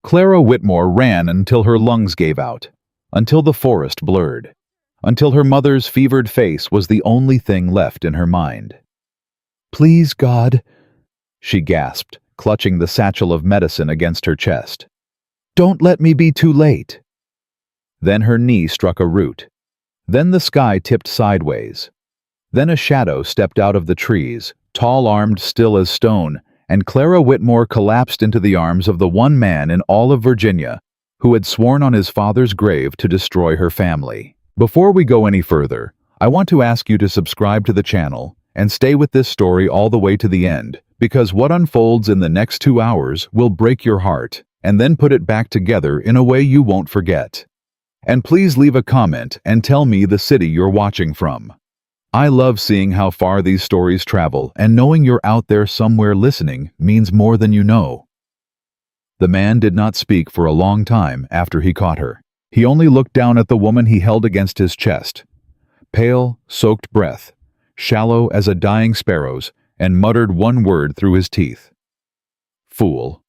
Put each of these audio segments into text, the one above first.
Clara Whitmore ran until her lungs gave out, until the forest blurred, until her mother's fevered face was the only thing left in her mind. "Please, God," she gasped, clutching the satchel of medicine against her chest. "Don't let me be too late." Then her knee struck a root. Then the sky tipped sideways. Then a shadow stepped out of the trees, tall-armed, still as stone, and Clara Whitmore collapsed into the arms of the one man in all of Virginia who had sworn on his father's grave to destroy her family. Before we go any further, I want to ask you to subscribe to the channel and stay with this story all the way to the end, because what unfolds in the next 2 hours will break your heart and then put it back together in a way you won't forget. And please leave a comment and tell me the city you're watching from. I love seeing how far these stories travel, and knowing you're out there somewhere listening means more than you know. The man did not speak for a long time after he caught her. He only looked down at the woman he held against his chest. Pale, soaked breath, shallow as a dying sparrow's, and muttered one word through his teeth. "Fool."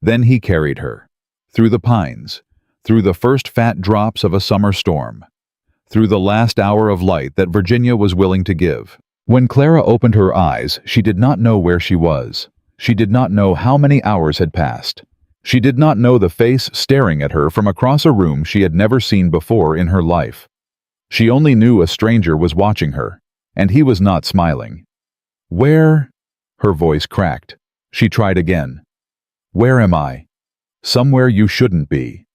Then he carried her. Through the pines. Through the first fat drops of a summer storm. Through the last hour of light that Virginia was willing to give. When Clara opened her eyes, she did not know where she was. She did not know how many hours had passed. She did not know the face staring at her from across a room she had never seen before in her life. She only knew a stranger was watching her, and he was not smiling. "Where?" Her voice cracked. She tried again. "Where am I?" "Somewhere you shouldn't be."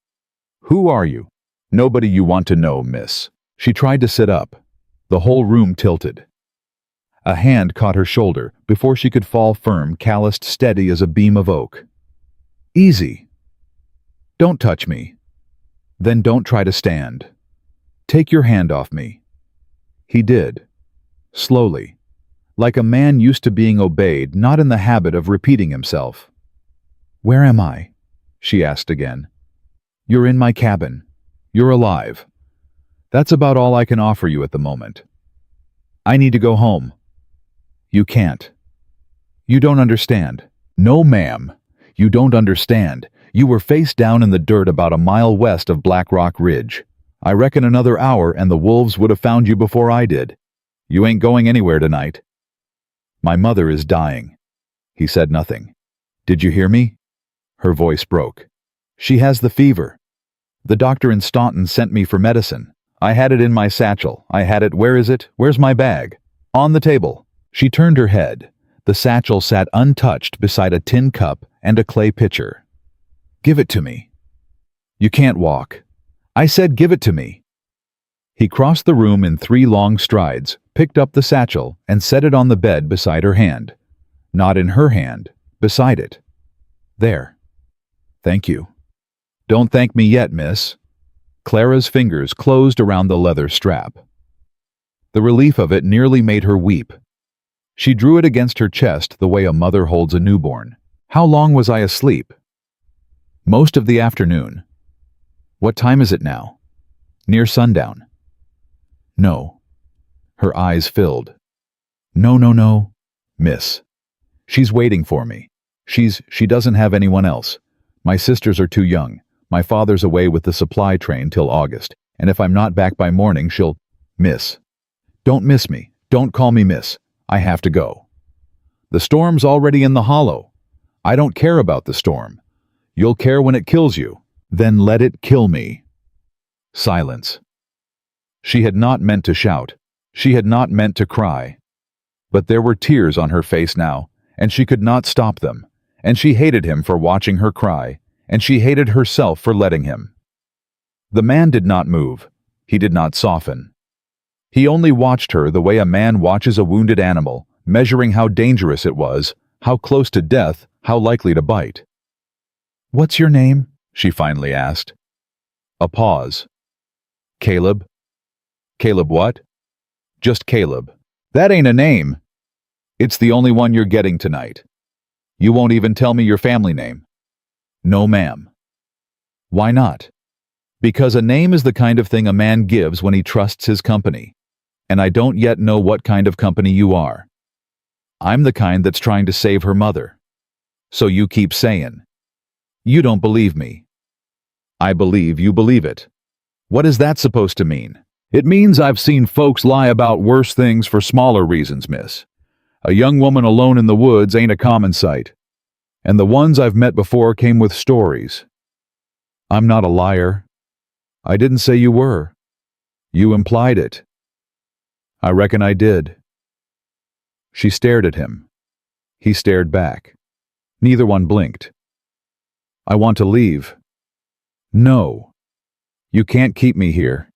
"Who are you?" "Nobody you want to know, miss." She tried to sit up. The whole room tilted. A hand caught her shoulder before she could fall firm, calloused, steady as a beam of oak. "Easy. Don't touch me. Then don't try to stand. Take your hand off me." He did. Slowly. Like a man used to being obeyed, not in the habit of repeating himself. "Where am I?" she asked again. "You're in my cabin. You're alive. That's about all I can offer you at the moment. I need to go home." "You can't. You don't understand." "No, ma'am. You don't understand. You were face down in the dirt about a mile west of Black Rock Ridge. I reckon another hour and the wolves would have found you before I did. You ain't going anywhere tonight." "My mother is dying." He said nothing. "Did you hear me?" Her voice broke. "She has the fever. The doctor in Staunton sent me for medicine. I had it in my satchel. I had it. Where is it? Where's my bag?" "On the table." She turned her head. The satchel sat untouched beside a tin cup and a clay pitcher. "Give it to me." "You can't walk." "I said give it to me." He crossed the room in 3 long strides, picked up the satchel, and set it on the bed beside her hand. Not in her hand, beside it. "There. Thank you." "Don't thank me yet, miss." Clara's fingers closed around the leather strap. The relief of it nearly made her weep. She drew it against her chest the way a mother holds a newborn. "How long was I asleep?" "Most of the afternoon." "What time is it now?" "Near sundown." "No." Her eyes filled. No, miss. She's waiting for me. She doesn't have anyone else. My sisters are too young. My father's away with the supply train till August, and if I'm not back by morning, she'll—" "Miss." "Don't miss me. Don't call me miss. I have to go. The storm's already in the hollow. I don't care about the storm. You'll care when it kills you. Then let it kill me." Silence. She had not meant to shout. She had not meant to cry. But there were tears on her face now, and she could not stop them, and she hated him for watching her cry, and she hated herself for letting him. The man did not move. He did not soften. He only watched her the way a man watches a wounded animal, measuring how dangerous it was, how close to death, how likely to bite. "What's your name?" she finally asked. A pause. "Caleb." "Caleb what?" "Just Caleb." "That ain't a name." "It's the only one you're getting tonight. You won't even tell me your family name." "No, ma'am." "Why not?" "Because a name is the kind of thing a man gives when he trusts his company. And I don't yet know what kind of company you are. I'm the kind that's trying to save her mother. So you keep saying." You don't believe me. I believe you believe it. What is that supposed to mean? It means I've seen folks lie about worse things for smaller reasons, miss. A young woman alone in the woods ain't a common sight. And the ones I've met before came with stories. I'm not a liar. I didn't say you were. You implied it. I reckon I did. She stared at him. He stared back. Neither one blinked. I want to leave. No. You can't keep me here.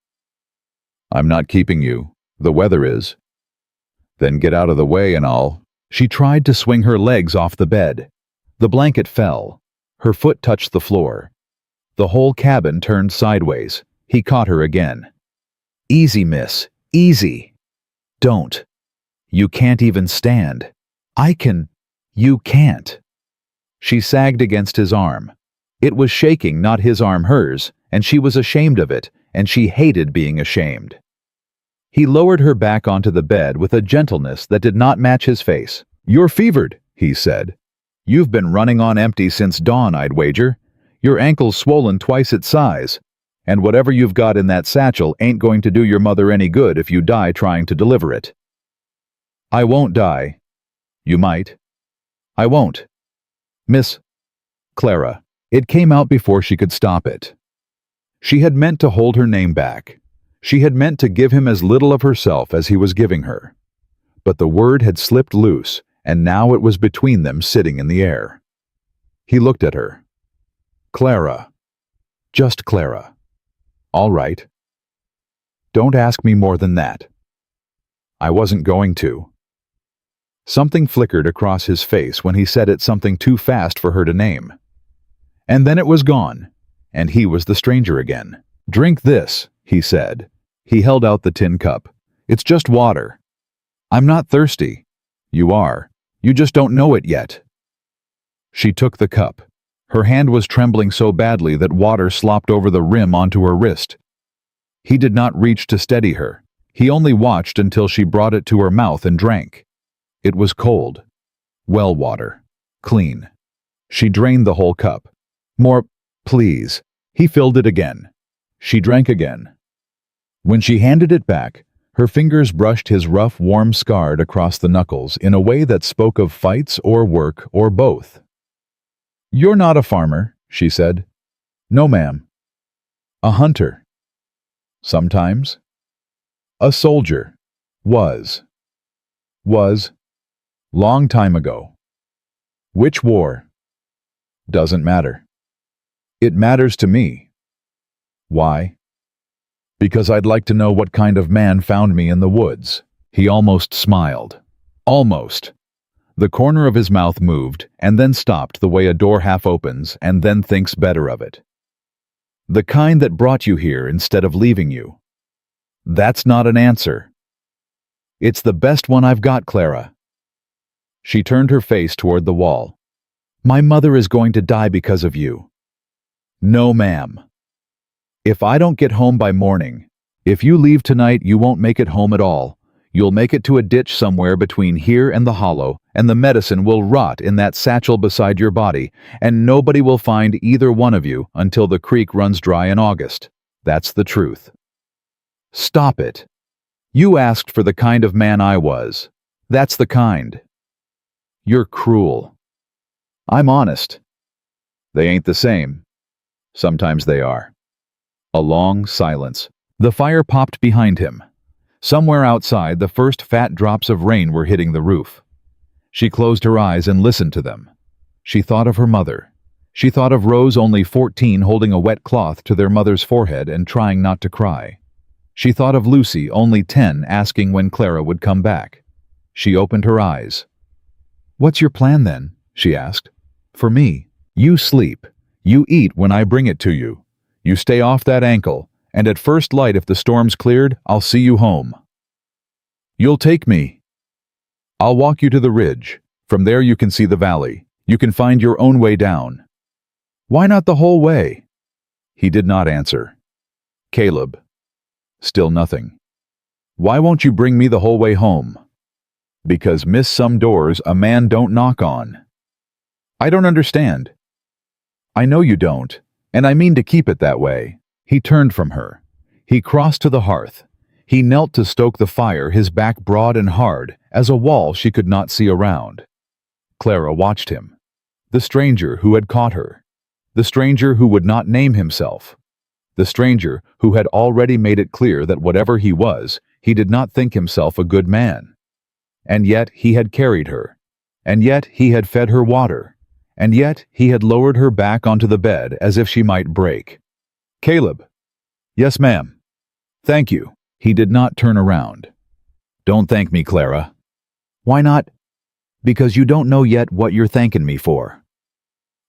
I'm not keeping you. The weather is. Then get out of the way and I'll... She tried to swing her legs off the bed. The blanket fell. Her foot touched the floor. The whole cabin turned sideways. He caught her again. Easy, miss. Easy. Don't. You can't even stand. I can. You can't. She sagged against his arm. It was shaking, not his arm hers, and she was ashamed of it, and she hated being ashamed. He lowered her back onto the bed with a gentleness that did not match his face. You're fevered, he said. You've been running on empty since dawn, I'd wager. Your ankle's swollen twice its size, and whatever you've got in that satchel ain't going to do your mother any good if you die trying to deliver it. I won't die. You might. I won't. Miss Clara. It came out before she could stop it. She had meant to hold her name back. She had meant to give him as little of herself as he was giving her. But the word had slipped loose, and now it was between them sitting in the air. He looked at her. Clara. Just Clara. All right. Don't ask me more than that. I wasn't going to. Something flickered across his face when he said it, something too fast for her to name. And then it was gone, and he was the stranger again. Drink this, he said. He held out the tin cup. It's just water. I'm not thirsty. You are. You just don't know it yet. She took the cup. Her hand was trembling so badly that water slopped over the rim onto her wrist. He did not reach to steady her. He only watched until she brought it to her mouth and drank. It was cold. Well water. Clean. She drained the whole cup. More, please. He filled it again. She drank again. When she handed it back, her fingers brushed his rough, warm scar across the knuckles in a way that spoke of fights or work or both. You're not a farmer, she said. No, ma'am. A hunter. Sometimes. A soldier. Was. Long time ago. Which war? Doesn't matter. It matters to me. Why? Because I'd like to know what kind of man found me in the woods. He almost smiled. Almost. The corner of his mouth moved and then stopped the way a door half opens and then thinks better of it. The kind that brought you here instead of leaving you. That's not an answer. It's the best one I've got, Clara. She turned her face toward the wall. My mother is going to die because of you. No, ma'am. If I don't get home by morning, if you leave tonight, you won't make it home at all. You'll make it to a ditch somewhere between here and the hollow, and the medicine will rot in that satchel beside your body, and nobody will find either one of you until the creek runs dry in August. That's the truth. Stop it. You asked for the kind of man I was. That's the kind. You're cruel. I'm honest. They ain't the same. Sometimes they are. A long silence. The fire popped behind him. Somewhere outside, the first fat drops of rain were hitting the roof. She closed her eyes and listened to them. She thought of her mother. She thought of Rose, only 14, holding a wet cloth to their mother's forehead and trying not to cry. She thought of Lucy, only 10, asking when Clara would come back. She opened her eyes. What's your plan then? She asked. For me. You sleep. You eat when I bring it to you. You stay off that ankle, and at first light, if the storm's cleared, I'll see you home. You'll take me. I'll walk you to the ridge. From there you can see the valley. You can find your own way down. Why not the whole way? He did not answer. Caleb. Still nothing. Why won't you bring me the whole way home? Because miss some doors a man don't knock on. I don't understand. I know you don't, and I mean to keep it that way. He turned from her. He crossed to the hearth. He knelt to stoke the fire, his back broad and hard as a wall she could not see around. Clara watched him. The stranger who had caught her. The stranger who would not name himself. The stranger who had already made it clear that whatever he was, he did not think himself a good man. And yet he had carried her. And yet he had fed her water. And yet he had lowered her back onto the bed as if she might break. Caleb. Yes, ma'am. Thank you. He did not turn around. Don't thank me, Clara. Why not? Because you don't know yet what you're thanking me for.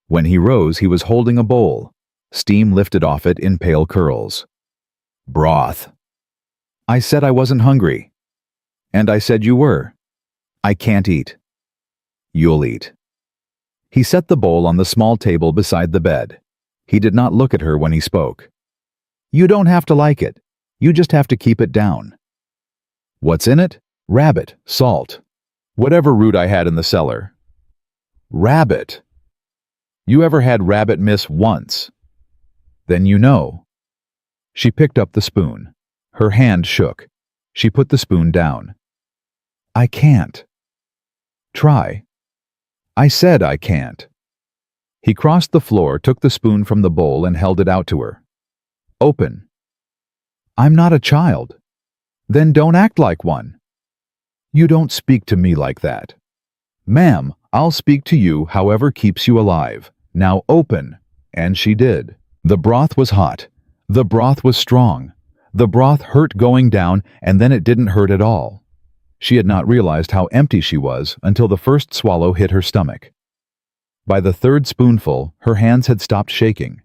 When he rose, he was holding a bowl. Steam lifted off it in pale curls. Broth. I said I wasn't hungry. And I said you were. I can't eat. You'll eat. He set the bowl on the small table beside the bed. He did not look at her when he spoke. You don't have to like it. You just have to keep it down. What's in it? Rabbit, salt. Whatever root I had in the cellar. Rabbit. You ever had rabbit, miss, once? Then you know. She picked up the spoon. Her hand shook. She put the spoon down. I can't. Try. I said I can't. He crossed the floor, took the spoon from the bowl and held it out to her. Open. I'm not a child. Then don't act like one. You don't speak to me like that. Ma'am, I'll speak to you however keeps you alive. Now open. And she did. The broth was hot. The broth was strong. The broth hurt going down, and then it didn't hurt at all. She had not realized how empty she was until the first swallow hit her stomach. By the third spoonful, her hands had stopped shaking.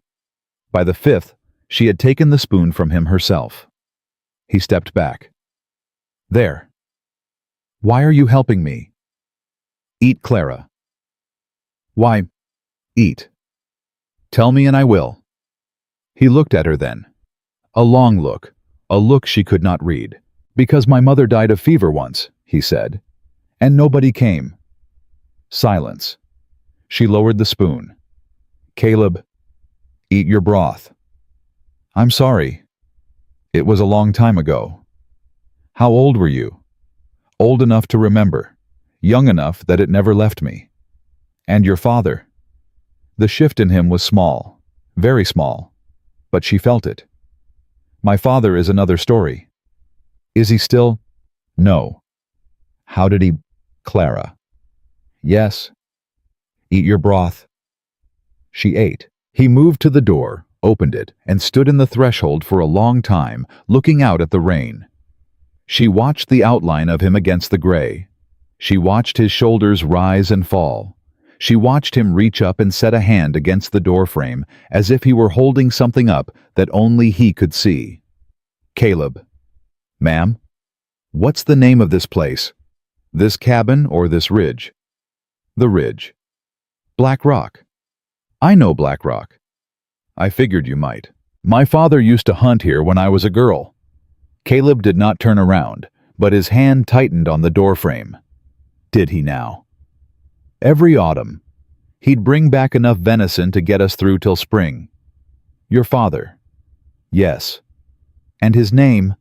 By the fifth, she had taken the spoon from him herself. He stepped back. There. Why are you helping me? Eat, Clara. Why, eat. Tell me and I will. He looked at her then. A long look, a look she could not read. Because my mother died of fever once, he said, and nobody came. Silence. She lowered the spoon. Caleb, eat your broth. I'm sorry. It was a long time ago. How old were you? Old enough to remember, young enough that it never left me. And your father? The shift in him was small, very small, but she felt it. My father is another story. Is he still? No. How did he? Clara. Yes. Eat your broth. She ate. He moved to the door, opened it, and stood in the threshold for a long time, looking out at the rain. She watched the outline of him against the gray. She watched his shoulders rise and fall. She watched him reach up and set a hand against the doorframe, as if he were holding something up that only he could see. Caleb. Ma'am? What's the name of this place? This cabin or this ridge? The ridge. Black Rock. I know Black Rock. I figured you might. My father used to hunt here when I was a girl. Caleb did not turn around, but his hand tightened on the doorframe. Did he now? Every autumn, he'd bring back enough venison to get us through till spring. Your father. Yes. And his name?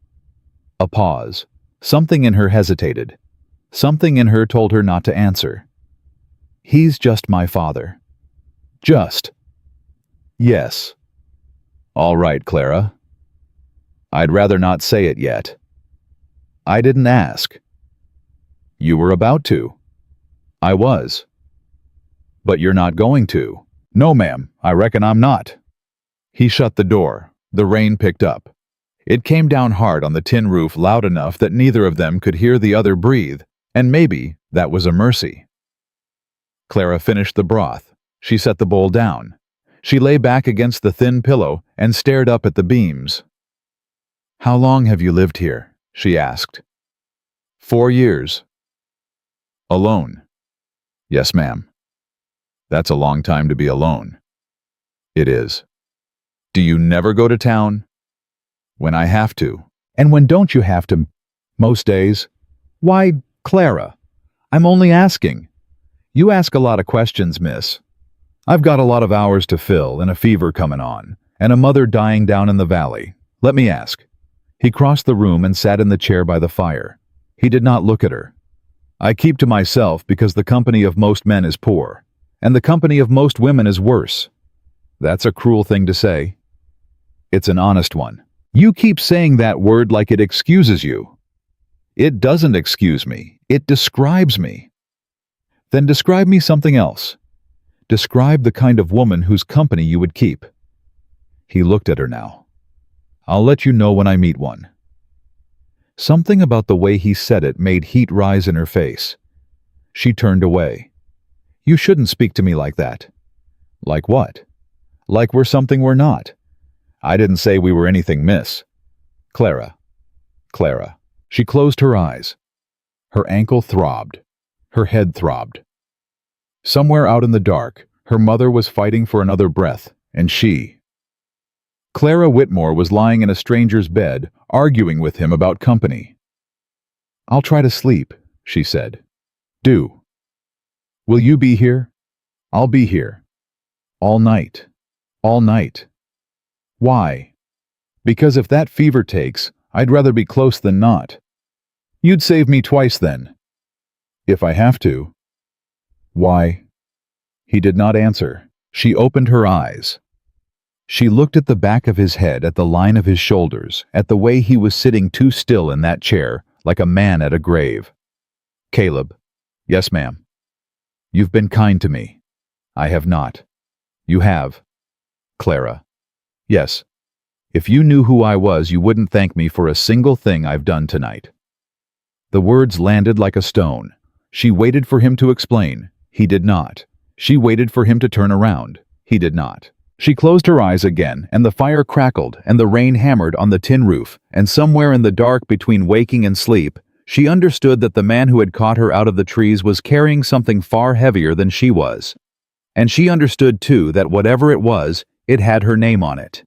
A pause. Something in her hesitated. Something in her told her not to answer. He's just my father. Just. Yes. All right, Clara. I'd rather not say it yet. I didn't ask. You were about to. I was. But you're not going to. No, ma'am, I reckon I'm not. He shut the door. The rain picked up. It came down hard on the tin roof, loud enough that neither of them could hear the other breathe, and maybe that was a mercy. Clara finished the broth. She set the bowl down. She lay back against the thin pillow and stared up at the beams. How long have you lived here? She asked. 4 years. Alone? Yes, ma'am. That's a long time to be alone. It is. Do you never go to town? When I have to. And when don't you have to? Most days. Why, Clara, I'm only asking. You ask a lot of questions, miss. I've got a lot of hours to fill and a fever coming on, and a mother dying down in the valley. Let me ask." He crossed the room and sat in the chair by the fire. He did not look at her. "I keep to myself because the company of most men is poor, and the company of most women is worse." That's a cruel thing to say. It's an honest one. You keep saying that word like it excuses you. It doesn't excuse me. It describes me. Then describe me something else. Describe the kind of woman whose company you would keep. He looked at her now. "I'll let you know when I meet one." Something about the way he said it made heat rise in her face. She turned away. "You shouldn't speak to me like that." "Like what?" "Like we're something we're not." "I didn't say we were anything, miss." "Clara. Clara." She closed her eyes. Her ankle throbbed. Her head throbbed. Somewhere out in the dark, her mother was fighting for another breath, and she... Clara Whitmore was lying in a stranger's bed, arguing with him about company. "I'll try to sleep," she said. "Do. Will you be here?" "I'll be here. All night. All night." "Why?" "Because if that fever takes, I'd rather be close than not." "You'd save me twice then." "If I have to." "Why?" He did not answer. She opened her eyes. She looked at the back of his head, at the line of his shoulders, at the way he was sitting too still in that chair, like a man at a grave. "Caleb." "Yes, ma'am." "You've been kind to me." "I have not." "You have." "Clara." "Yes. If you knew who I was, you wouldn't thank me for a single thing I've done tonight." The words landed like a stone. She waited for him to explain. He did not. She waited for him to turn around. He did not. She closed her eyes again, and the fire crackled, and the rain hammered on the tin roof, and somewhere in the dark between waking and sleep, she understood that the man who had caught her out of the trees was carrying something far heavier than she was. And she understood, too, that whatever it was, it had her name on it.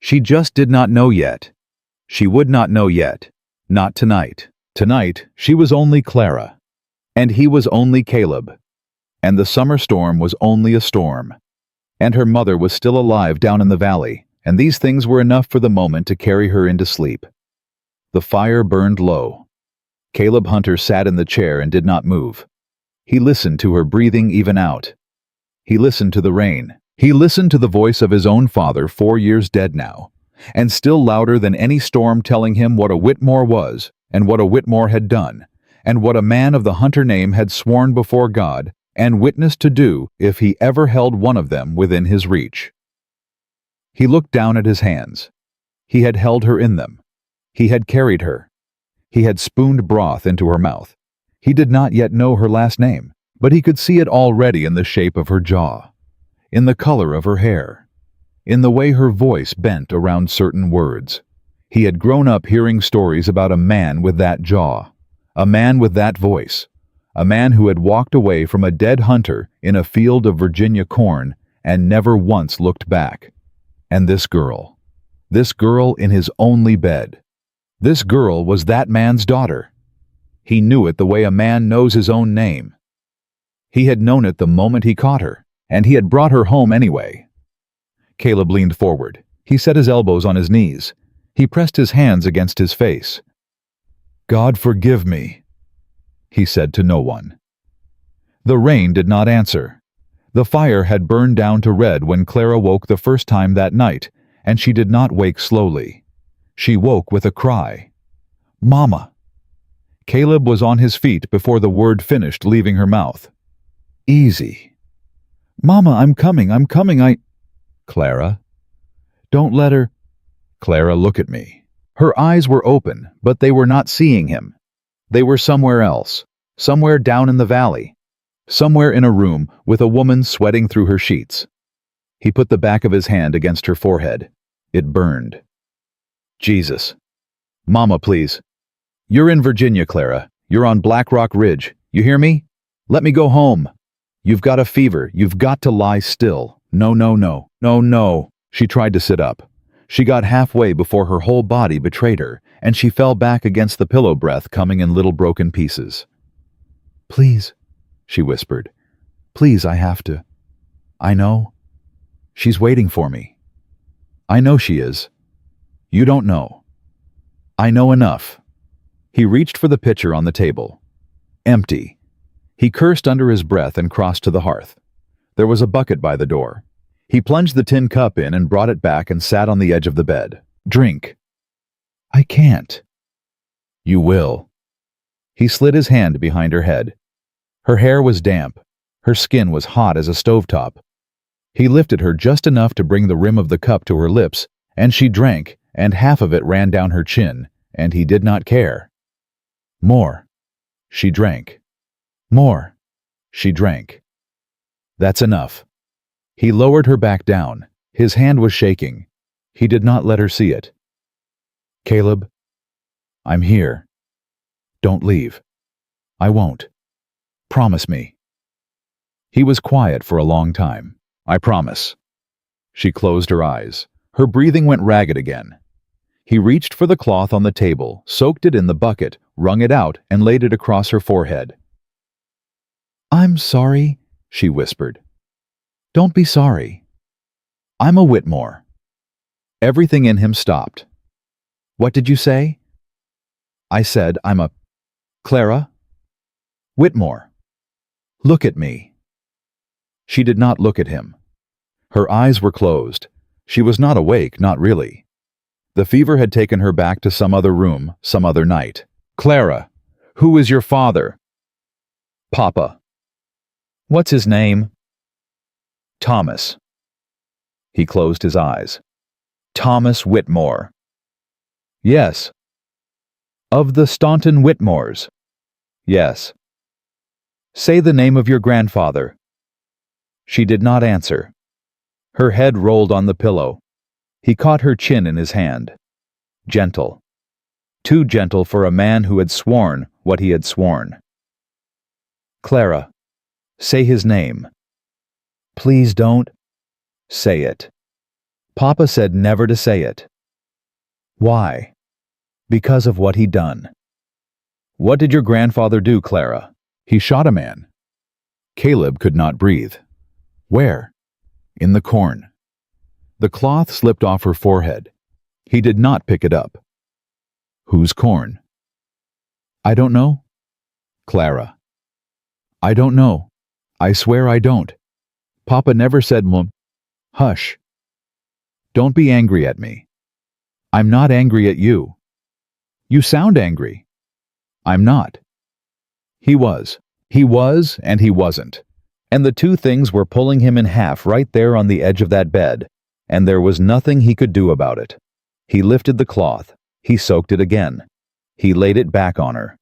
She just did not know yet. She would not know yet. Not tonight. Tonight, she was only Clara. And he was only Caleb. And the summer storm was only a storm. And her mother was still alive down in the valley, and these things were enough for the moment to carry her into sleep. The fire burned low. Caleb Hunter sat in the chair and did not move. He listened to her breathing even out. He listened to the rain. He listened to the voice of his own father, 4 years dead now, and still louder than any storm telling him what a Whitmore was, and what a Whitmore had done, and what a man of the Hunter name had sworn before God and witnessed to do if he ever held one of them within his reach. He looked down at his hands. He had held her in them. He had carried her. He had spooned broth into her mouth. He did not yet know her last name, but he could see it already in the shape of her jaw, in the color of her hair, in the way her voice bent around certain words. He had grown up hearing stories about a man with that jaw, a man with that voice, a man who had walked away from a dead hunter in a field of Virginia corn and never once looked back. And this girl in his only bed, this girl was that man's daughter. He knew it the way a man knows his own name. He had known it the moment he caught her, and he had brought her home anyway. Caleb leaned forward. He set his elbows on his knees. He pressed his hands against his face. "God forgive me," he said to no one. The rain did not answer. The fire had burned down to red when Clara woke the first time that night, and she did not wake slowly. She woke with a cry. "Mama!" Caleb was on his feet before the word finished leaving her mouth. "Easy." "Mama, I'm coming, I—" "Clara." "Don't let her—" "Clara, look at me." Her eyes were open, but they were not seeing him. They were somewhere else, somewhere down in the valley, somewhere in a room with a woman sweating through her sheets. He put the back of his hand against her forehead. It burned. "Jesus. Mama, please. You're in Virginia, Clara. You're on Black Rock Ridge. You hear me? Let me go home. You've got a fever. You've got to lie still. No, no, no. No, no." She tried to sit up. She got halfway before her whole body betrayed her, and she fell back against the pillow, breath coming in little broken pieces. "Please," she whispered. "Please, I have to." I know. She's waiting for me. I know she is. You don't know. I know enough. He reached for the pitcher on the table. Empty. He cursed under his breath and crossed to the hearth. There was a bucket by the door. He plunged the tin cup in and brought it back and sat on the edge of the bed. Drink. I can't. You will. He slid his hand behind her head. Her hair was damp. Her skin was hot as a stovetop. He lifted her just enough to bring the rim of the cup to her lips, and she drank, and half of it ran down her chin, and he did not care. More. She drank. More. She drank. That's enough. He lowered her back down. His hand was shaking. He did not let her see it. Caleb, I'm here. Don't leave. I won't. Promise me. He was quiet for a long time. I promise. She closed her eyes. Her breathing went ragged again. He reached for the cloth on the table, soaked it in the bucket, wrung it out, and laid it across her forehead. I'm sorry, she whispered. Don't be sorry. I'm a Whitmore. Everything in him stopped. What did you say? I said I'm a Clara Whitmore. Look at me. She did not look at him. Her eyes were closed. She was not awake, not really. The fever had taken her back to some other room, some other night. Clara, who is your father? Papa. What's his name? Thomas. He closed his eyes. Thomas Whitmore. Yes. Of the Staunton Whitmores. Yes. Say the name of your grandfather. She did not answer. Her head rolled on the pillow. He caught her chin in his hand. Gentle. Too gentle for a man who had sworn what he had sworn. Clara, say his name. Please don't. Say it. Papa said never to say it. Why? Because of what he'd done. What did your grandfather do, Clara? He shot a man. Caleb could not breathe. Where? In the corn. The cloth slipped off her forehead. He did not pick it up. Whose corn? I don't know. Clara. I don't know. I swear I don't. Papa never said mum. Hush. Don't be angry at me. I'm not angry at you. You sound angry. I'm not. He was. He was and he wasn't. And the two things were pulling him in half right there on the edge of that bed, and there was nothing he could do about it. He lifted the cloth. He soaked it again. He laid it back on her.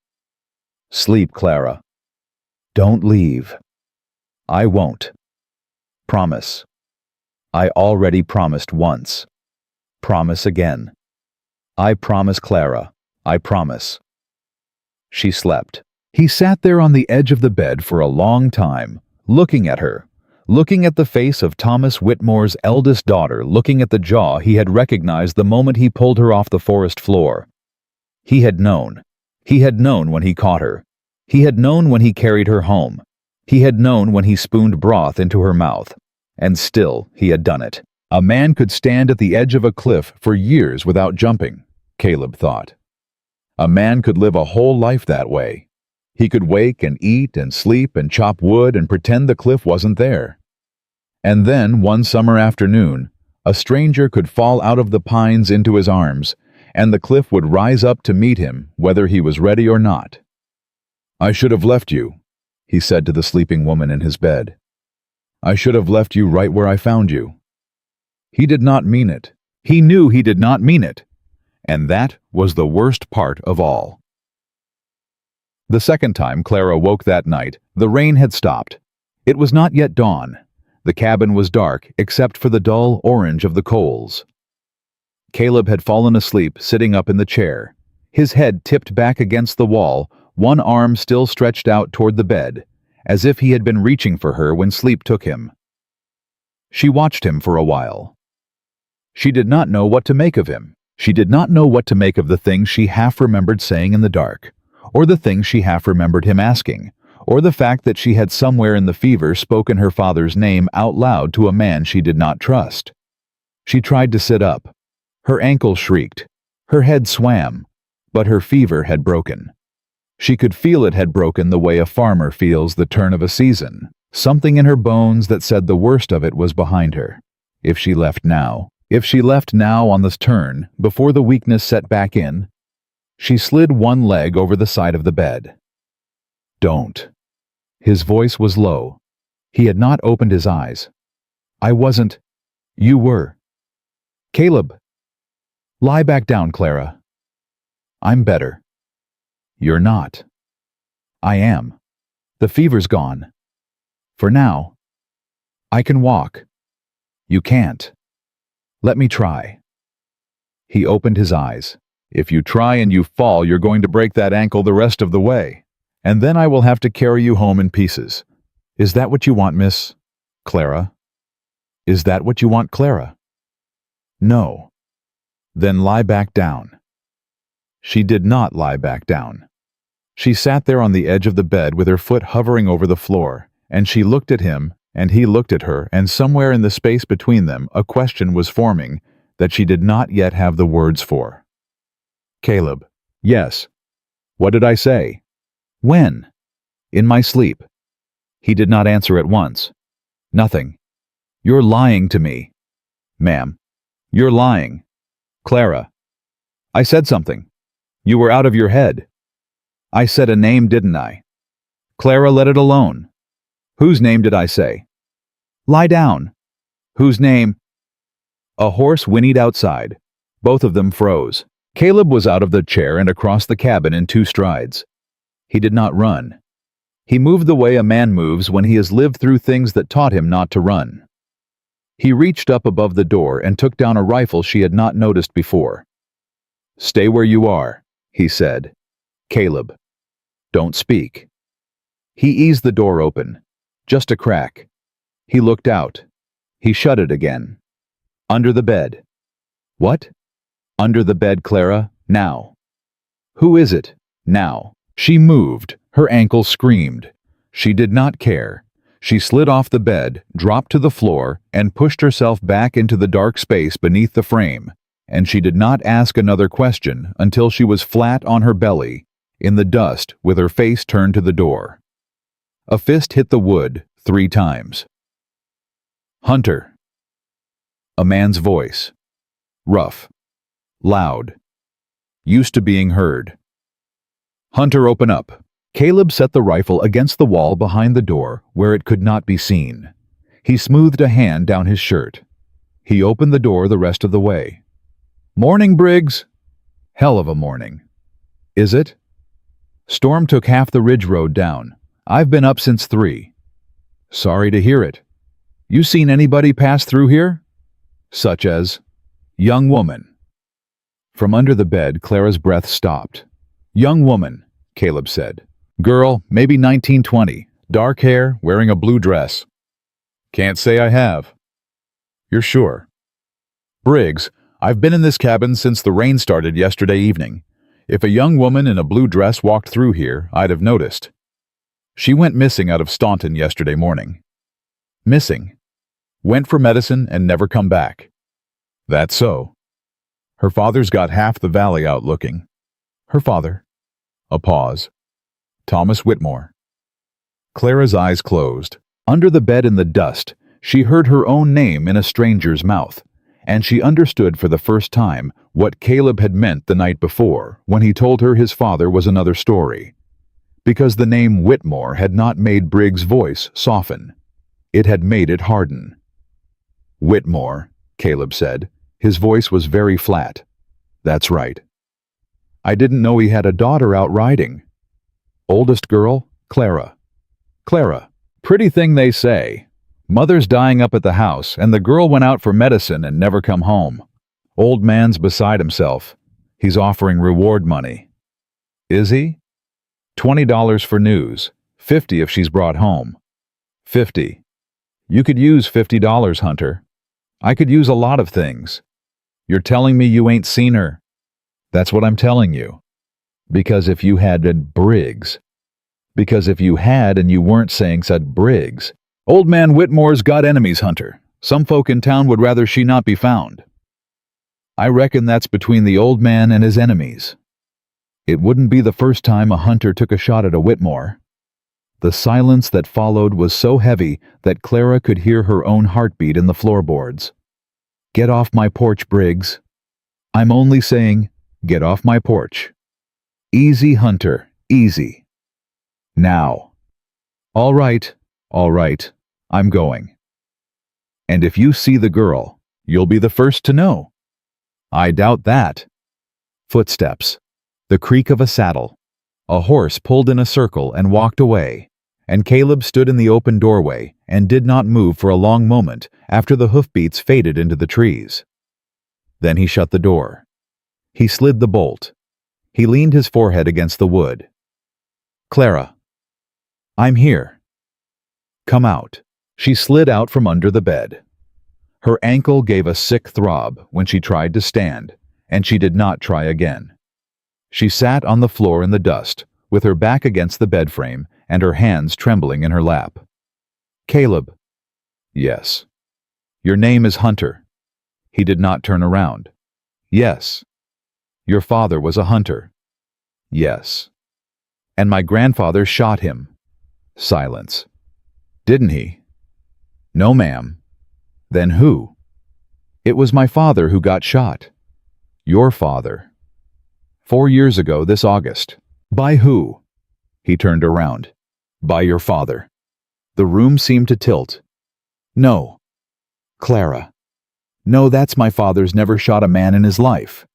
Sleep, Clara. Don't leave. I won't. Promise. I already promised once. Promise again. I promise, Clara. I promise. She slept. He sat there on the edge of the bed for a long time, looking at her, looking at the face of Thomas Whitmore's eldest daughter, looking at the jaw he had recognized the moment he pulled her off the forest floor. He had known. He had known when he caught her. He had known when he carried her home. He had known when he spooned broth into her mouth. And still he had done it. A man could stand at the edge of a cliff for years without jumping, Caleb thought. A man could live a whole life that way. He could wake and eat and sleep and chop wood and pretend the cliff wasn't there. And then, one summer afternoon, a stranger could fall out of the pines into his arms, and the cliff would rise up to meet him, whether he was ready or not. I should have left you, he said to the sleeping woman in his bed. I should have left you right where I found you. He did not mean it. He knew he did not mean it. And that was the worst part of all. The second time Clara woke that night, the rain had stopped. It was not yet dawn. The cabin was dark except for the dull orange of the coals. Caleb had fallen asleep sitting up in the chair, his head tipped back against the wall, one arm still stretched out toward the bed, as if he had been reaching for her when sleep took him. She watched him for a while. She did not know what to make of him. She did not know what to make of the things she half remembered saying in the dark, or the things she half remembered him asking, or the fact that she had somewhere in the fever spoken her father's name out loud to a man she did not trust. She tried to sit up. Her ankle shrieked. Her head swam, but her fever had broken. She could feel it had broken the way a farmer feels the turn of a season, something in her bones that said the worst of it was behind her. If she left now on this turn, before the weakness set back in, she slid one leg over the side of the bed. Don't. His voice was low. He had not opened his eyes. I wasn't. You were. Caleb. Lie back down, Clara. I'm better. You're not. I am. The fever's gone. For now. I can walk. You can't. Let me try. He opened his eyes. If you try and you fall, you're going to break that ankle the rest of the way, and then I will have to carry you home in pieces. Is that what you want, Miss Clara? Is that what you want, Clara? No. Then lie back down. She did not lie back down. She sat there on the edge of the bed with her foot hovering over the floor, and she looked at him, and he looked at her, and somewhere in the space between them a question was forming that she did not yet have the words for. Caleb. Yes. What did I say? When? In my sleep. He did not answer at once. Nothing. You're lying to me. Ma'am. You're lying. Clara. I said something. You were out of your head. I said a name, didn't I? Clara, let it alone. Whose name did I say? Lie down. Whose name? A horse whinnied outside. Both of them froze. Caleb was out of the chair and across the cabin in 2 strides. He did not run. He moved the way a man moves when he has lived through things that taught him not to run. He reached up above the door and took down a rifle she had not noticed before. Stay where you are, he said. Caleb. Don't speak. He eased the door open. Just a crack. He looked out. He shut it again. Under the bed. What? Under the bed, Clara, now. Who is it? Now. She moved. Her ankle screamed. She did not care. She slid off the bed, dropped to the floor, and pushed herself back into the dark space beneath the frame, and she did not ask another question until she was flat on her belly, in the dust with her face turned to the door. A fist hit the wood 3 times. Hunter. A man's voice. Rough. Loud. Used to being heard. Hunter, open up. Caleb set the rifle against the wall behind the door where it could not be seen. He smoothed a hand down his shirt. He opened the door the rest of the way. Morning, Briggs. Hell of a morning. Is it? Storm took half the ridge road down. I've been up since 3. Sorry to hear it. You seen anybody pass through here? Such as? Young woman. From under the bed, Clara's breath stopped. Young woman, Caleb said. Girl, maybe 1920. Dark hair, wearing a blue dress. Can't say I have. You're sure? Briggs, I've been in this cabin since the rain started yesterday evening. If a young woman in a blue dress walked through here, I'd have noticed. She went missing out of Staunton yesterday morning. Missing. Went for medicine and never come back. That's so. Her father's got half the valley out looking. Her father. A pause. Thomas Whitmore. Clara's eyes closed. Under the bed in the dust, she heard her own name in a stranger's mouth, and she understood for the first time what Caleb had meant the night before when he told her his father was another story. Because the name Whitmore had not made Briggs' voice soften. It had made it harden. Whitmore, Caleb said. His voice was very flat. That's right. I didn't know he had a daughter out riding. Oldest girl, Clara. Clara. Pretty thing they say. Mother's dying up at the house, and the girl went out for medicine and never come home. Old man's beside himself. He's offering reward money. Is he? $20 for news. 50 if she's brought home. 50. You could use $50, Hunter. I could use a lot of things. You're telling me you ain't seen her? That's what I'm telling you. Because if you had Briggs. Because if you had and you weren't saying, said Briggs, "Old man Whitmore's got enemies, Hunter. Some folk in town would rather she not be found." I reckon that's between the old man and his enemies. It wouldn't be the first time a hunter took a shot at a Whitmore. The silence that followed was so heavy that Clara could hear her own heartbeat in the floorboards. "Get off my porch, Briggs." "I'm only saying, get off my porch." "Easy, Hunter, easy." "Now." All right, I'm going. "And if you see the girl, you'll be the first to know." "I doubt that." Footsteps. The creak of a saddle. A horse pulled in a circle and walked away, and Caleb stood in the open doorway and did not move for a long moment after the hoofbeats faded into the trees. Then he shut the door. He slid the bolt. He leaned his forehead against the wood. "Clara." "I'm here." "Come out." She slid out from under the bed. Her ankle gave a sick throb when she tried to stand, and she did not try again. She sat on the floor in the dust, with her back against the bed frame and her hands trembling in her lap. "Caleb." "Yes." "Your name is Hunter." He did not turn around. "Yes." "Your father was a hunter." "Yes." "And my grandfather shot him." Silence. "Didn't he?" "No, ma'am." "Then who?" "It was my father who got shot." "Your father." 4 years ago this August." "By who?" He turned around. "By your father." The room seemed to tilt. "No." "Clara." "No, that's my father's never shot a man in his life."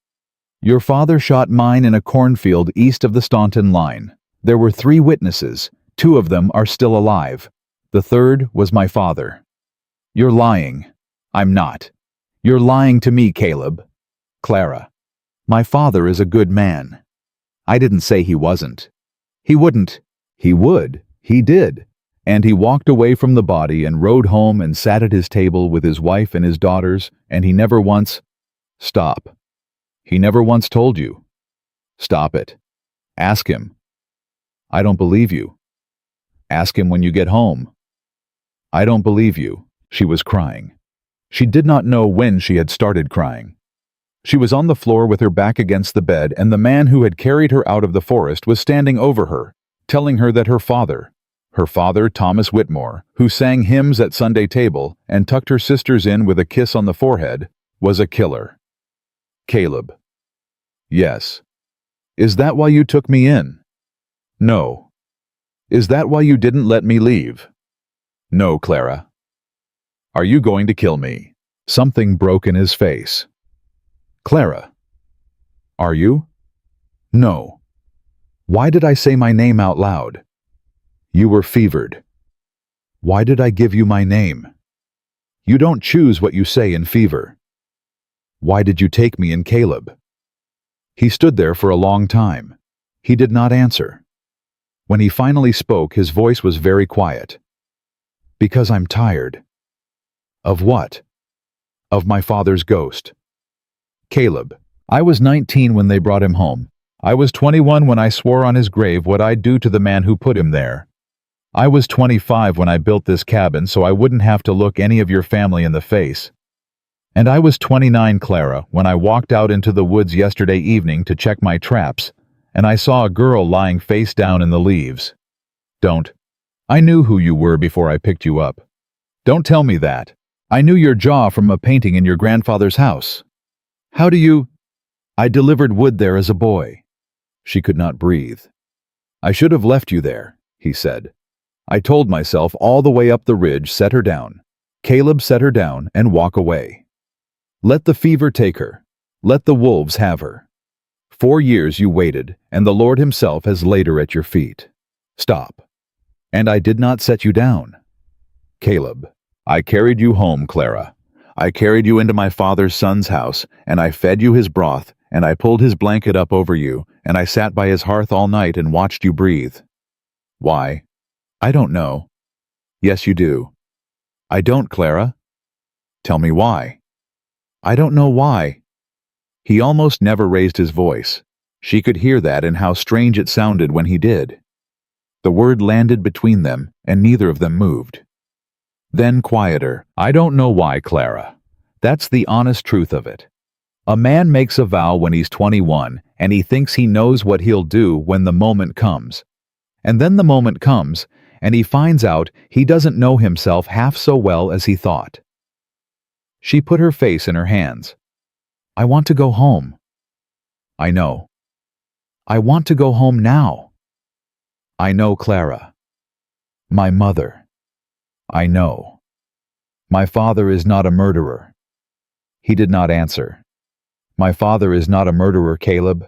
"Your father shot mine in a cornfield east of the Staunton line. There were 3 witnesses. 2 of them are still alive. The third was my father." "You're lying." "I'm not." "You're lying to me, Caleb." "Clara." "My father is a good man." "I didn't say he wasn't." "He wouldn't." "He would. He did." And he walked away from the body and rode home and sat at his table with his wife and his daughters, and he never once— Stop. He never once told you. Stop it. Ask him. I don't believe you. Ask him when you get home. I don't believe you. She was crying. She did not know when she had started crying. She was on the floor with her back against the bed, and the man who had carried her out of the forest was standing over her, telling her that her father, Thomas Whitmore, who sang hymns at Sunday table and tucked her sisters in with a kiss on the forehead, was a killer. "Caleb." "Yes." "Is that why you took me in?" "No." "Is that why you didn't let me leave?" "No, Clara." "Are you going to kill me?" Something broke in his face. "Clara." "Are you?" "No." "Why did I say my name out loud?" "You were fevered." "Why did I give you my name?" "You don't choose what you say in fever." "Why did you take me in, Caleb?" He stood there for a long time. He did not answer. When he finally spoke, his voice was very quiet. "Because I'm tired." "Of what?" "Of my father's ghost." "Caleb, I was 19 when they brought him home. I was 21 when I swore on his grave what I'd do to the man who put him there. I was 25 when I built this cabin so I wouldn't have to look any of your family in the face. And I was 29, Clara, when I walked out into the woods yesterday evening to check my traps, and I saw a girl lying face down in the leaves. Don't. I knew who you were before I picked you up. Don't tell me that. I knew your jaw from a painting in your grandfather's house. How do you— I delivered wood there as a boy." She could not breathe. "I should have left you there," he said. "I told myself all the way up the ridge, set her down. Caleb, set her down and walk away. Let the fever take her. Let the wolves have her. 4 years you waited, and the Lord himself has laid her at your feet. Stop. And I did not set you down. Caleb, I carried you home, Clara. I carried you into my father's son's house, and I fed you his broth, and I pulled his blanket up over you, and I sat by his hearth all night and watched you breathe. Why? I don't know. Yes, you do. I don't, Clara. Tell me why. I don't know why." He almost never raised his voice. She could hear that and how strange it sounded when he did. The word landed between them, and neither of them moved. Then quieter. I don't know why, Clara. That's the honest truth of it. A man makes a vow when he's 21, and he thinks he knows what he'll do when the moment comes. And then the moment comes, and he finds out he doesn't know himself half so well as he thought. She put her face in her hands. I want to go home. I know. I want to go home now. I know, Clara. My mother. I know. My father is not a murderer. He did not answer. My father is not a murderer, Caleb.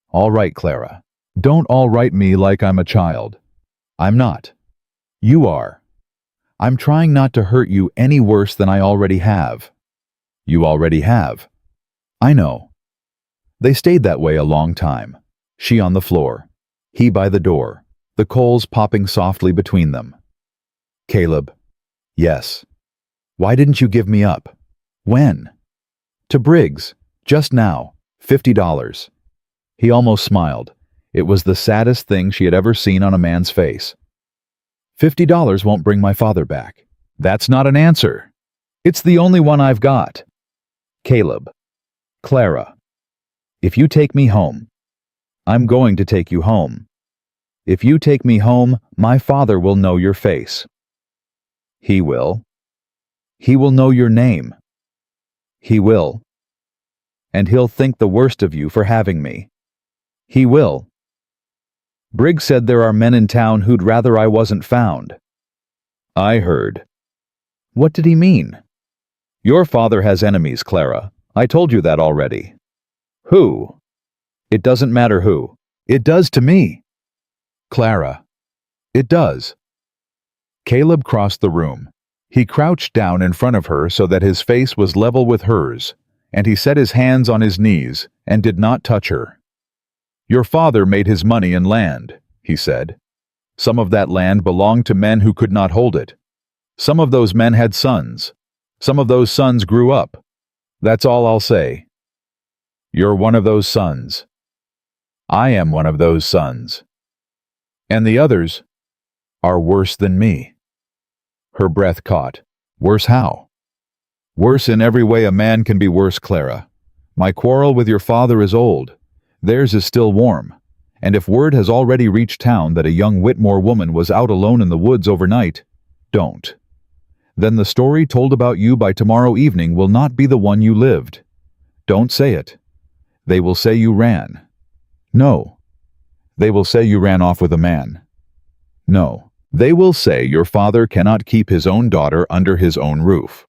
All right, Clara. Don't all right me like I'm a child. I'm not. You are. I'm trying not to hurt you any worse than I already have. You already have. I know. They stayed that way a long time. She on the floor. He by the door. The coals popping softly between them. Caleb. Yes. Why didn't you give me up? When? To Briggs. Just now. $50. He almost smiled. It was the saddest thing she had ever seen on a man's face. $50 won't bring my father back. That's not an answer. It's the only one I've got. Caleb. Clara. If you take me home, I'm going to take you home. If you take me home, my father will know your face. He will. He will know your name. He will. And he'll think the worst of you for having me. He will. Briggs said there are men in town who'd rather I wasn't found. I heard. What did he mean? Your father has enemies, Clara. I told you that already. Who? It doesn't matter who. It does to me. Clara. It does. Caleb crossed the room. He crouched down in front of her so that his face was level with hers, and he set his hands on his knees and did not touch her. Your father made his money in land, he said. Some of that land belonged to men who could not hold it. Some of those men had sons. Some of those sons grew up. That's all I'll say. You're one of those sons. I am one of those sons. And the others are worse than me. Her breath caught. Worse how? Worse in every way a man can be worse, Clara. My quarrel with your father is old. Theirs is still warm. And if word has already reached town that a young Whitmore woman was out alone in the woods overnight, don't. Then the story told about you by tomorrow evening will not be the one you lived. Don't say it. They will say you ran. No. They will say you ran off with a man. No. They will say your father cannot keep his own daughter under his own roof.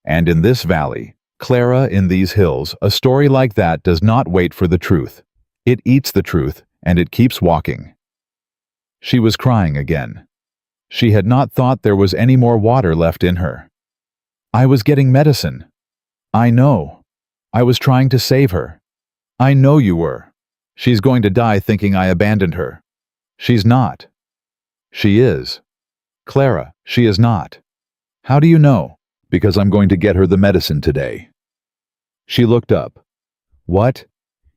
And in this valley, Clara, in these hills, a story like that does not wait for the truth. It eats the truth, and it keeps walking. She was crying again. She had not thought there was any more water left in her. I was getting medicine. I know. I was trying to save her. I know you were. She's going to die thinking I abandoned her. She's not. She is. Clara, she is not. How do you know? Because I'm going to get her the medicine today. She looked up. What?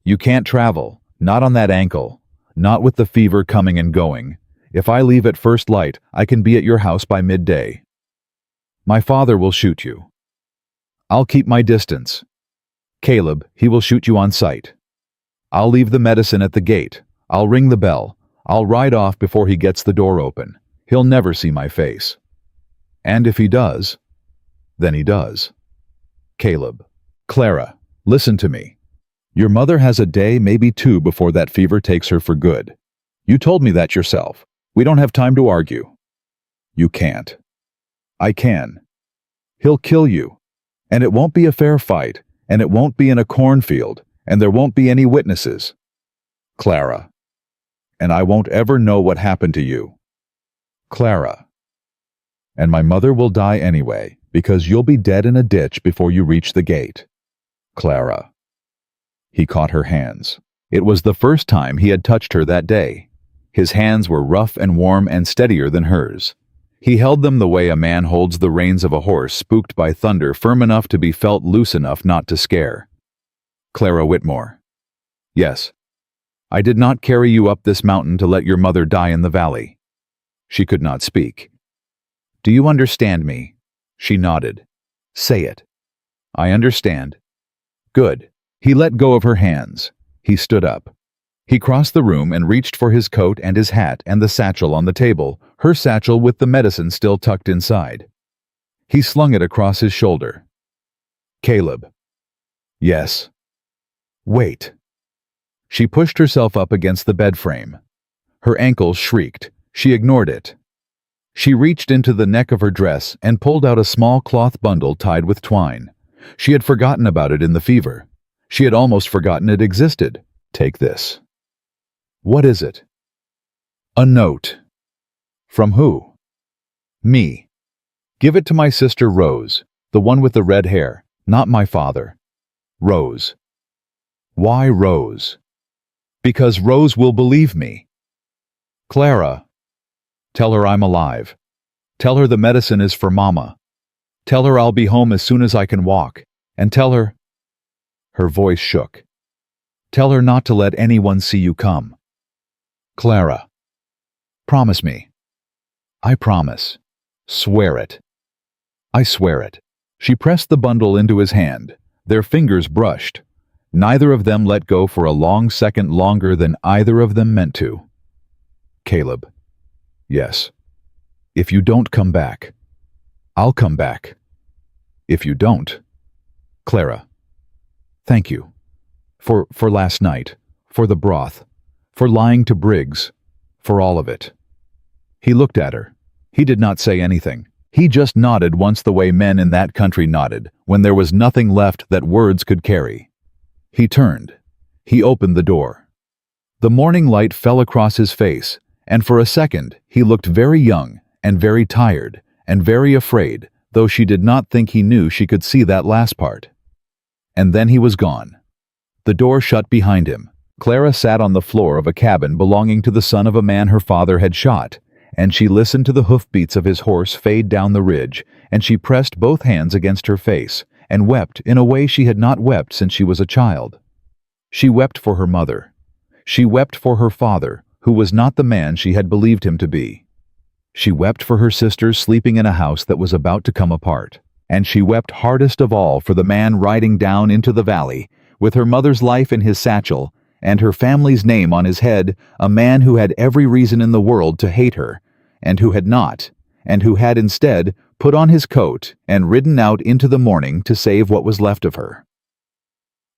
You can't travel. Not on that ankle. Not with the fever coming and going. If I leave at first light, I can be at your house by midday. My father will shoot you. I'll keep my distance. Caleb, he will shoot you on sight. I'll leave the medicine at the gate. I'll ring the bell. I'll ride off before he gets the door open. He'll never see my face. And if he does, then he does. Caleb. Clara, listen to me. Your mother has a day, maybe two, before that fever takes her for good. You told me that yourself. We don't have time to argue. You can't. I can. He'll kill you. And it won't be a fair fight, and it won't be in a cornfield, and there won't be any witnesses. Clara. And I won't ever know what happened to you. Clara. And my mother will die anyway, because you'll be dead in a ditch before you reach the gate. Clara. He caught her hands. It was the first time he had touched her that day. His hands were rough and warm and steadier than hers. He held them the way a man holds the reins of a horse spooked by thunder, firm enough to be felt, loose enough not to scare. Clara Whitmore. Yes. I did not carry you up this mountain to let your mother die in the valley." She could not speak. "Do you understand me?" She nodded. "Say it." "I understand." "Good." He let go of her hands. He stood up. He crossed the room and reached for his coat and his hat and the satchel on the table, her satchel with the medicine still tucked inside. He slung it across his shoulder. "Caleb." "Yes." "Wait." She pushed herself up against the bed frame. Her ankles shrieked. She ignored it. She reached into the neck of her dress and pulled out a small cloth bundle tied with twine. She had forgotten about it in the fever. She had almost forgotten it existed. "Take this." "What is it?" "A note." "From who?" "Me." "Give it to my sister Rose, the one with the red hair, not my father." "Rose." "Why Rose?" "Because Rose will believe me." "Clara." "Tell her I'm alive. Tell her the medicine is for Mama. Tell her I'll be home as soon as I can walk. And tell her—" Her voice shook. "Tell her not to let anyone see you come." "Clara." "Promise me." "I promise." "Swear it." "I swear it." She pressed the bundle into his hand. Their fingers brushed. Neither of them let go for a long second longer than either of them meant to. "Caleb." "Yes." "If you don't come back." "I'll come back." "If you don't." "Clara." "Thank you. For last night. For the broth. For lying to Briggs. For all of it." He looked at her. He did not say anything. He just nodded once the way men in that country nodded, when there was nothing left that words could carry. He turned. He opened the door. The morning light fell across his face, and for a second he looked very young and very tired and very afraid, though she did not think he knew she could see that last part. And then he was gone. The door shut behind him. Clara sat on the floor of a cabin belonging to the son of a man her father had shot, and she listened to the hoofbeats of his horse fade down the ridge, and she pressed both hands against her face, and wept in a way she had not wept since she was a child. She wept for her mother. She wept for her father, who was not the man she had believed him to be. She wept for her sisters sleeping in a house that was about to come apart. And she wept hardest of all for the man riding down into the valley, with her mother's life in his satchel, and her family's name on his head, a man who had every reason in the world to hate her, and who had not, and who had instead put on his coat and ridden out into the morning to save what was left of her.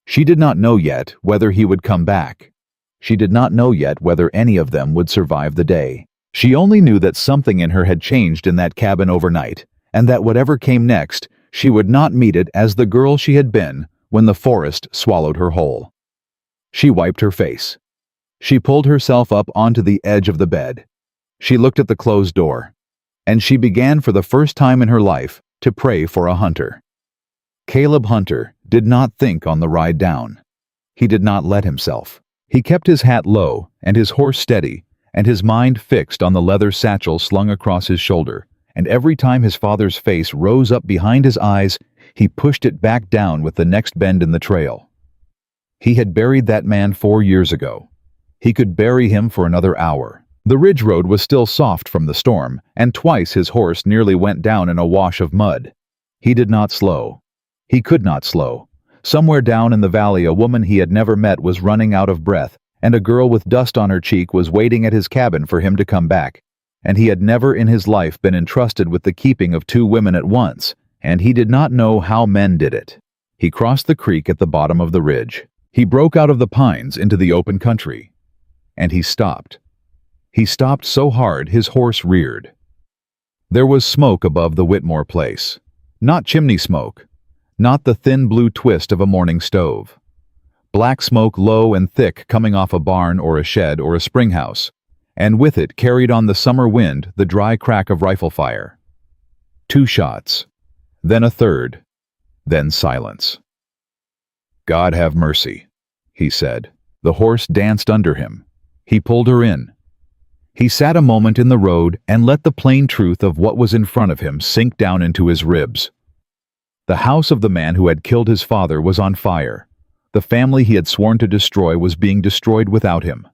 She did not know yet whether he would come back. She did not know yet whether any of them would survive the day. She only knew that something in her had changed in that cabin overnight, and that whatever came next, she would not meet it as the girl she had been when the forest swallowed her whole. She wiped her face. She pulled herself up onto the edge of the bed. She looked at the closed door. And she began for the first time in her life to pray for a hunter. Caleb Hunter did not think on the ride down. He did not let himself. He kept his hat low and his horse steady, and his mind fixed on the leather satchel slung across his shoulder, and every time his father's face rose up behind his eyes, he pushed it back down with the next bend in the trail. He had buried that man 4 years ago. He could bury him for another hour. The ridge road was still soft from the storm, and twice his horse nearly went down in a wash of mud. He did not slow. He could not slow. Somewhere down in the valley a woman he had never met was running out of breath, and a girl with dust on her cheek was waiting at his cabin for him to come back. And he had never in his life been entrusted with the keeping of 2 women at once, and he did not know how men did it. He crossed the creek at the bottom of the ridge. He broke out of the pines into the open country. And he stopped. He stopped so hard his horse reared. There was smoke above the Whitmore place. Not chimney smoke. Not the thin blue twist of a morning stove. Black smoke low and thick coming off a barn or a shed or a spring house, and with it carried on the summer wind the dry crack of rifle fire. 2 shots. Then a third. Then silence. "God have mercy," he said. The horse danced under him. He pulled her in. He sat a moment in the road and let the plain truth of what was in front of him sink down into his ribs. The house of the man who had killed his father was on fire. The family he had sworn to destroy was being destroyed without him.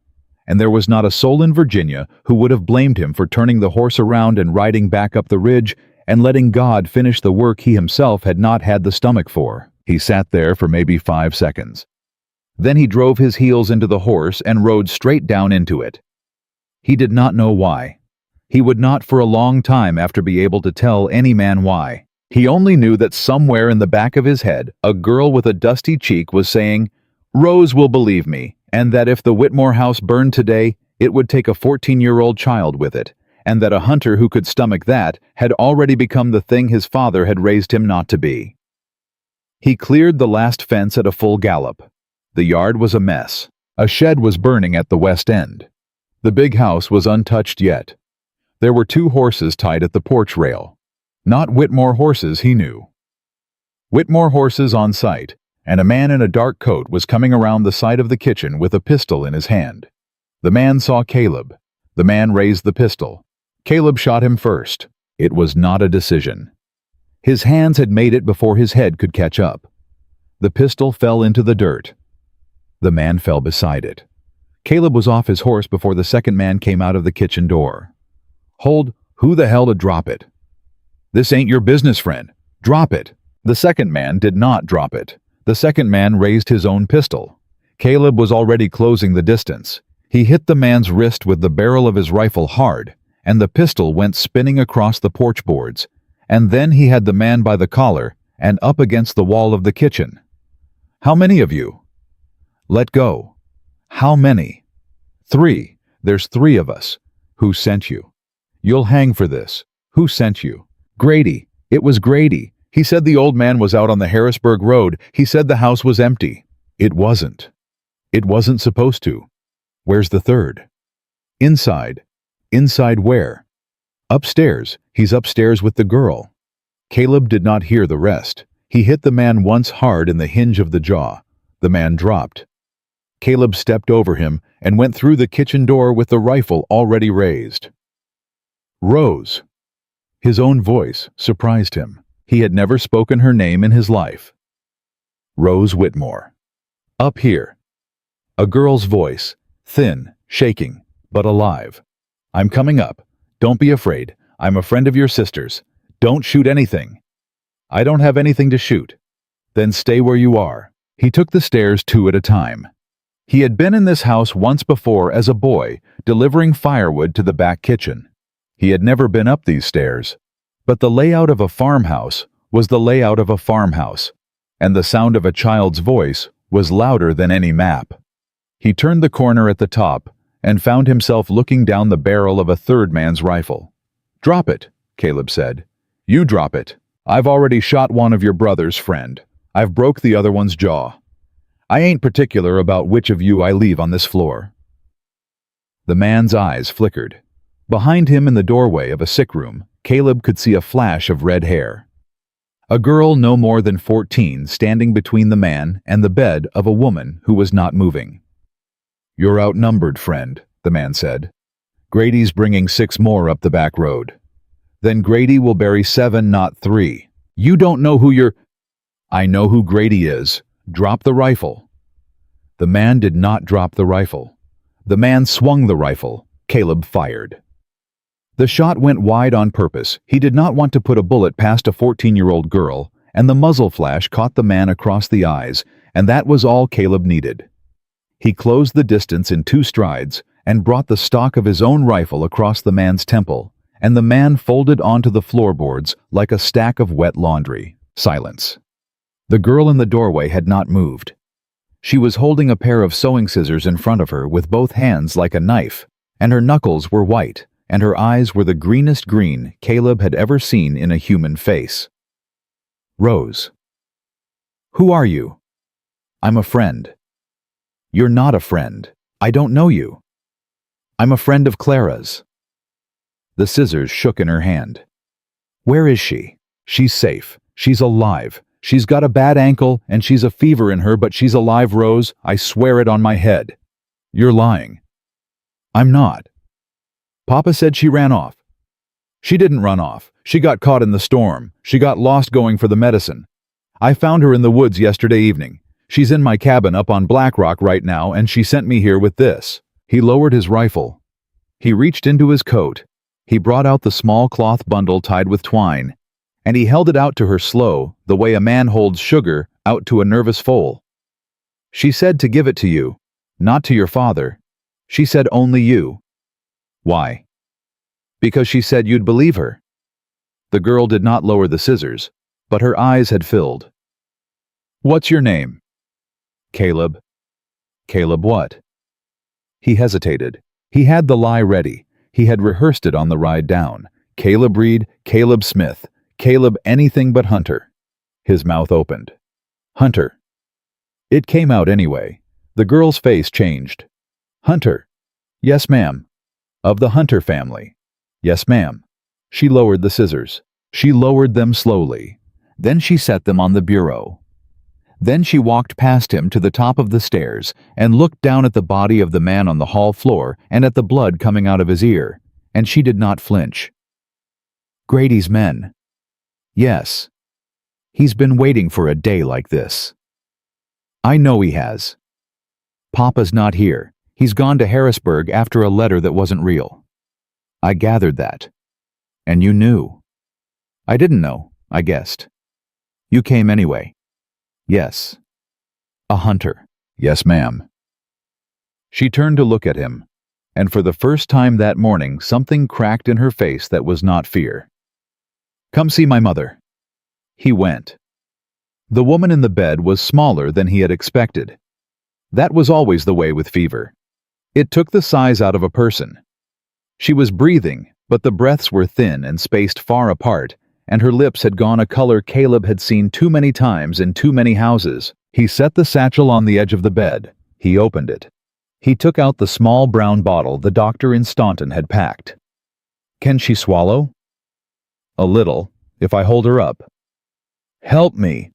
And there was not a soul in Virginia who would have blamed him for turning the horse around and riding back up the ridge and letting God finish the work he himself had not had the stomach for. He sat there for maybe 5 seconds. Then he drove his heels into the horse and rode straight down into it. He did not know why. He would not for a long time after be able to tell any man why. He only knew that somewhere in the back of his head, a girl with a dusty cheek was saying, "Rose will believe me," and that if the Whitmore house burned today, it would take a 14-year-old child with it, and that a hunter who could stomach that had already become the thing his father had raised him not to be. He cleared the last fence at a full gallop. The yard was a mess. A shed was burning at the west end. The big house was untouched yet. There were 2 horses tied at the porch rail. Not Whitmore horses, he knew. Whitmore horses on sight, and a man in a dark coat was coming around the side of the kitchen with a pistol in his hand. The man saw Caleb. The man raised the pistol. Caleb shot him first. It was not a decision. His hands had made it before his head could catch up. The pistol fell into the dirt. The man fell beside it. Caleb was off his horse before the second man came out of the kitchen door. "Hold, who the hell to drop it? This ain't your business, friend. Drop it." The second man did not drop it. The second man raised his own pistol. Caleb was already closing the distance. He hit the man's wrist with the barrel of his rifle hard, and the pistol went spinning across the porch boards, and then he had the man by the collar and up against the wall of the kitchen. "How many of you?" "Let go." "How many?" "3. There's 3 of us." "Who sent you?" "You'll hang for this." "Who sent you?" "Grady. It was Grady. He said the old man was out on the Harrisburg Road. He said the house was empty." "It wasn't." "It wasn't supposed to." "Where's the third?" "Inside." "Inside where?" "Upstairs. He's upstairs with the girl." Caleb did not hear the rest. He hit the man once hard in the hinge of the jaw. The man dropped. Caleb stepped over him and went through the kitchen door with the rifle already raised. "Rose." His own voice surprised him. He had never spoken her name in his life. Rose Whitmore. "Up here." A girl's voice, thin, shaking, but alive. "I'm coming up. Don't be afraid. I'm a friend of your sister's. Don't shoot anything." "I don't have anything to shoot." "Then stay where you are." He took the stairs 2 at a time. He had been in this house once before as a boy, delivering firewood to the back kitchen. He had never been up these stairs. But the layout of a farmhouse was the layout of a farmhouse, and the sound of a child's voice was louder than any map. He turned the corner at the top and found himself looking down the barrel of a third man's rifle. "Drop it," Caleb said. "You drop it. I've already shot one of your brother's friend. I've broke the other one's jaw. I ain't particular about which of you I leave on this floor." The man's eyes flickered. Behind him in the doorway of a sick room, Caleb could see a flash of red hair. A girl no more than 14 standing between the man and the bed of a woman who was not moving. "You're outnumbered, friend," the man said. "Grady's bringing 6 more up the back road. Then Grady will bury 7, not 3. You don't know who you're—" "I know who Grady is. Drop the rifle." The man did not drop the rifle. The man swung the rifle. Caleb fired. The shot went wide on purpose. He did not want to put a bullet past a 14-year-old girl, and the muzzle flash caught the man across the eyes, and that was all Caleb needed. He closed the distance in 2 strides and brought the stock of his own rifle across the man's temple, and the man folded onto the floorboards like a stack of wet laundry. Silence. The girl in the doorway had not moved. She was holding a pair of sewing scissors in front of her with both hands like a knife, and her knuckles were white, and her eyes were the greenest green Caleb had ever seen in a human face. "Rose." "Who are you?" "I'm a friend." "You're not a friend. I don't know you." "I'm a friend of Clara's." The scissors shook in her hand. "Where is she?" "She's safe. She's alive. She's got a bad ankle and she's a fever in her, but she's alive, Rose. I swear it on my head." "You're lying." "I'm not." "Papa said she ran off." "She didn't run off. She got caught in the storm. She got lost going for the medicine. I found her in the woods yesterday evening. She's in my cabin up on Black Rock right now, and she sent me here with this." He lowered his rifle. He reached into his coat. He brought out the small cloth bundle tied with twine, and he held it out to her slow, the way a man holds sugar out to a nervous foal. "She said to give it to you, not to your father. She said only you." "Why?" "Because she said you'd believe her." The girl did not lower the scissors, but her eyes had filled. "What's your name?" "Caleb." "Caleb what?" He hesitated. He had the lie ready. He had rehearsed it on the ride down. Caleb Reed, Caleb Smith, Caleb anything but Hunter. His mouth opened. "Hunter." It came out anyway. The girl's face changed. "Hunter." "Yes, ma'am." "Of the Hunter family." "Yes, ma'am." She lowered the scissors. She lowered them slowly. Then she set them on the bureau. Then she walked past him to the top of the stairs and looked down at the body of the man on the hall floor and at the blood coming out of his ear, and she did not flinch. "Grady's men." "Yes. He's been waiting for a day like this." "I know he has." "Papa's not here. He's gone to Harrisburg after a letter that wasn't real." "I gathered that." "And you knew." "I didn't know. I guessed." "You came anyway." "Yes." "A hunter." "Yes, ma'am." She turned to look at him, and for the first time that morning something cracked in her face that was not fear. "Come see my mother." He went. The woman in the bed was smaller than he had expected. That was always the way with fever. It took the size out of a person. She was breathing, but the breaths were thin and spaced far apart, and her lips had gone a color Caleb had seen too many times in too many houses. He set the satchel on the edge of the bed. He opened it. He took out the small brown bottle the doctor in Staunton had packed. "Can she swallow?" "A little, if I hold her up." "Help me."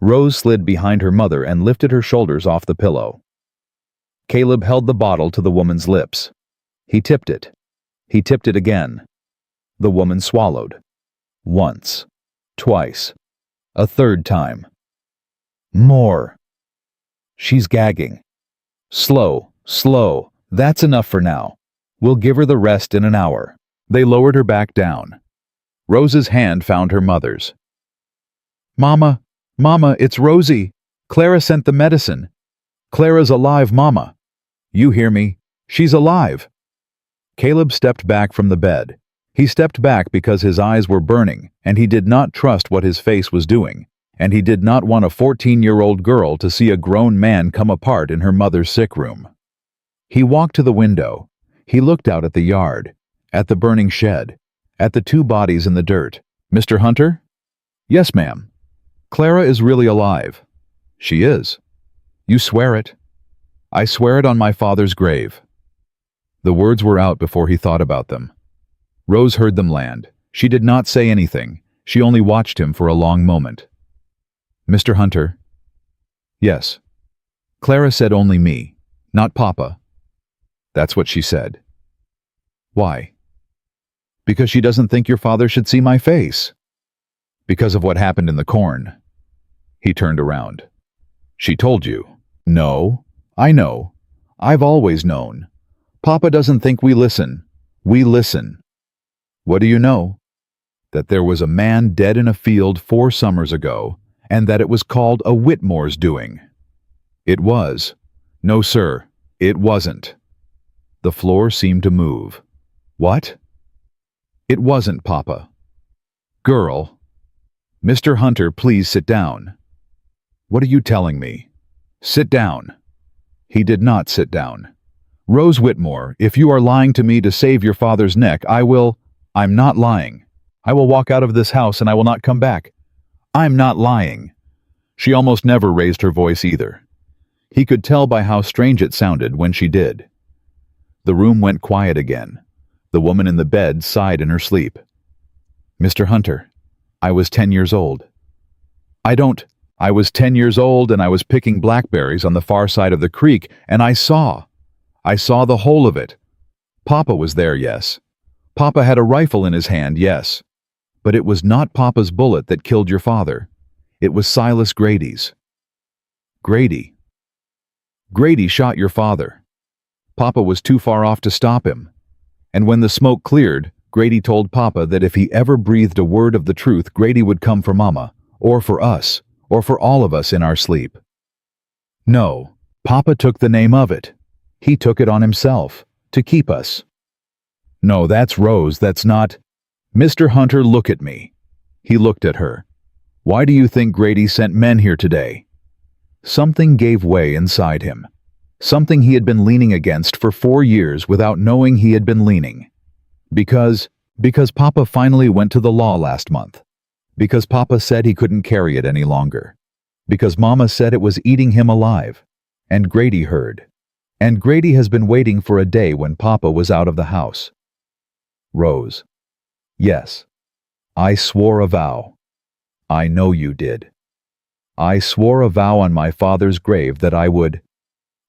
Rose slid behind her mother and lifted her shoulders off the pillow. Caleb held the bottle to the woman's lips. He tipped it. He tipped it again. The woman swallowed. Once. Twice. A third time. More. "She's gagging." "Slow, slow. That's enough for now. We'll give her the rest in an hour." They lowered her back down. Rose's hand found her mother's. "Mama, Mama, it's Rosie. Clara sent the medicine. Clara's alive, Mama. You hear me? She's alive." Caleb stepped back from the bed. He stepped back because his eyes were burning, and he did not trust what his face was doing, and he did not want a 14-year-old girl to see a grown man come apart in her mother's sick room. He walked to the window. He looked out at the yard, at the burning shed, at the two bodies in the dirt. "Mr. Hunter?" "Yes, ma'am." "Clara is really alive." "She is." "You swear it." "I swear it on my father's grave." The words were out before he thought about them. Rose heard them land. She did not say anything. She only watched him for a long moment. "Mr. Hunter?" "Yes." "Clara said only me, not Papa." "That's what she said." "Why?" "Because she doesn't think your father should see my face." "Because of what happened in the corn." He turned around. "She told you?" "No. I know. I've always known. Papa doesn't think we listen. We listen." "What do you know?" "That there was a man dead in a field 4 summers ago, and that it was called a Whitmore's doing." "It was." "No, sir, it wasn't." The floor seemed to move. "What?" "It wasn't, Papa." "Girl." "Mr. Hunter, please sit down." "What are you telling me?" "Sit down." He did not sit down. "Rose Whitmore, if you are lying to me to save your father's neck, I will—" "I'm not lying. I will walk out of this house and I will not come back." "I'm not lying." She almost never raised her voice either. He could tell by how strange it sounded when she did. The room went quiet again. The woman in the bed sighed in her sleep. "Mr. Hunter, I was 10 years old." I was 10 years old and I was picking blackberries on the far side of the creek, and I saw the whole of it. Papa was there, yes. Papa had a rifle in his hand, yes. But it was not Papa's bullet that killed your father. It was Silas Grady's." Grady. Grady shot your father. Papa was too far off to stop him. And when the smoke cleared, Grady told Papa that if he ever breathed a word of the truth, Grady would come for Mama, or for us, or for all of us in our sleep. No, Papa took the name of it. He took it on himself, to keep us. No, that's Rose, that's not... Mr. Hunter, look at me. He looked at her. Why do you think Grady sent men here today? Something gave way inside him. Something he had been leaning against for 4 years without knowing he had been leaning. Because Papa finally went to the law last month. Because Papa said he couldn't carry it any longer. Because Mama said it was eating him alive. And Grady heard. And Grady has been waiting for a day when Papa was out of the house. Rose. Yes. I swore a vow. I know you did. I swore a vow on my father's grave that I would.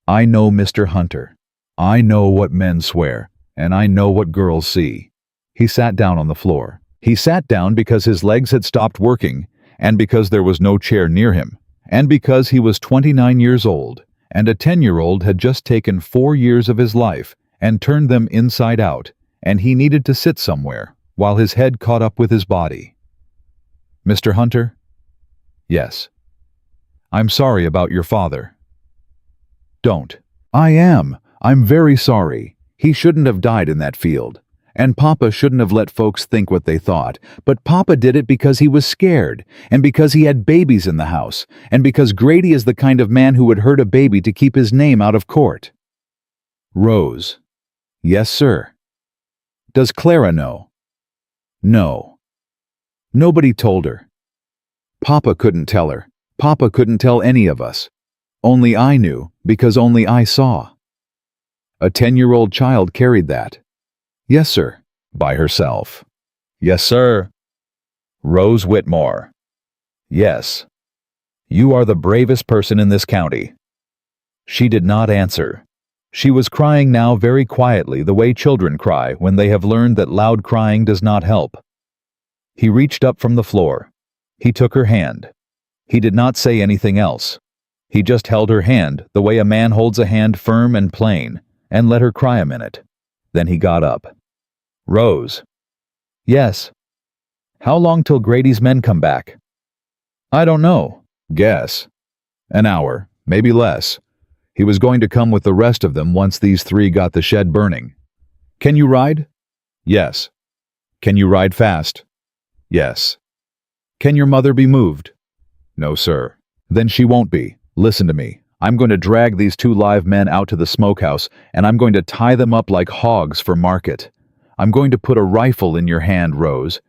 I know, Mr. Hunter. I know what men swear, and I know what girls see. He sat down on the floor. He sat down because his legs had stopped working, and because there was no chair near him, and because he was 29 years old, and a 10-year-old had just taken 4 years of his life and turned them inside out, and he needed to sit somewhere while his head caught up with his body. Mr. Hunter? Yes. I'm sorry about your father. Don't. I'm very sorry. He shouldn't have died in that field. And Papa shouldn't have let folks think what they thought. But Papa did it because he was scared, and because he had babies in the house, and because Grady is the kind of man who would hurt a baby to keep his name out of court. Rose. Yes, sir. Does Clara know? No. Nobody told her. Papa couldn't tell her. Papa couldn't tell any of us. Only I knew, because only I saw. A 10-year-old child carried that. Yes, sir. By herself. Yes, sir. Rose Whitmore. Yes. You are the bravest person in this county. She did not answer. She was crying now very quietly, the way children cry when they have learned that loud crying does not help. He reached up from the floor. He took her hand. He did not say anything else. He just held her hand the way a man holds a hand, firm and plain, and let her cry a minute. Then he got up. Rose. Yes. How long till Grady's men come back? I don't know. Guess. An hour, maybe less. He was going to come with the rest of them once these 3 got the shed burning. Can you ride? Yes. Can you ride fast? Yes. Can your mother be moved? No, sir. Then she won't be. Listen to me. I'm going to drag these 2 live men out to the smokehouse, and I'm going to tie them up like hogs for market. I'm going to put a rifle in your hand, Rose,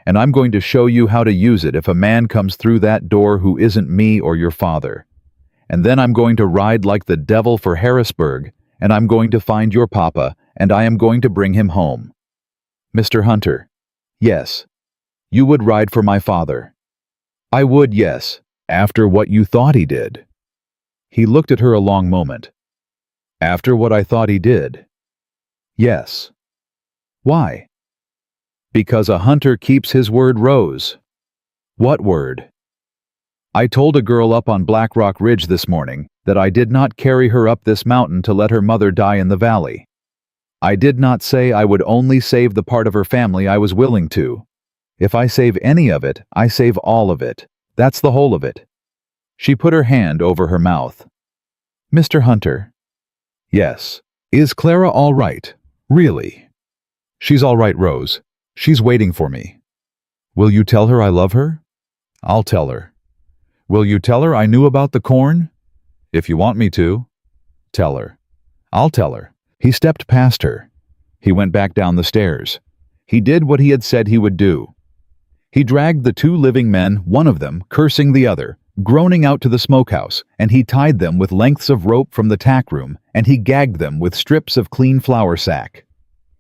and I'm going to show you how to use it if a man comes through that door who isn't me or your father. And then I'm going to ride like the devil for Harrisburg, and I'm going to find your papa, and I am going to bring him home. Mr. Hunter. Yes. You would ride for my father. I would, yes, after what you thought he did. He looked at her a long moment. After what I thought he did? Yes. Why? Because a hunter keeps his word, Rose. What word? I told a girl up on Black Rock Ridge this morning that I did not carry her up this mountain to let her mother die in the valley. I did not say I would only save the part of her family I was willing to. If I save any of it, I save all of it. That's the whole of it. She put her hand over her mouth. Mr. Hunter. Yes. Is Clara all right? Really? She's all right, Rose. She's waiting for me. Will you tell her I love her? I'll tell her. Will you tell her I knew about the corn? If you want me to. Tell her. I'll tell her. He stepped past her. He went back down the stairs. He did what he had said he would do. He dragged the 2 living men, one of them cursing the other, groaning out to the smokehouse, and he tied them with lengths of rope from the tack room, and he gagged them with strips of clean flour sack.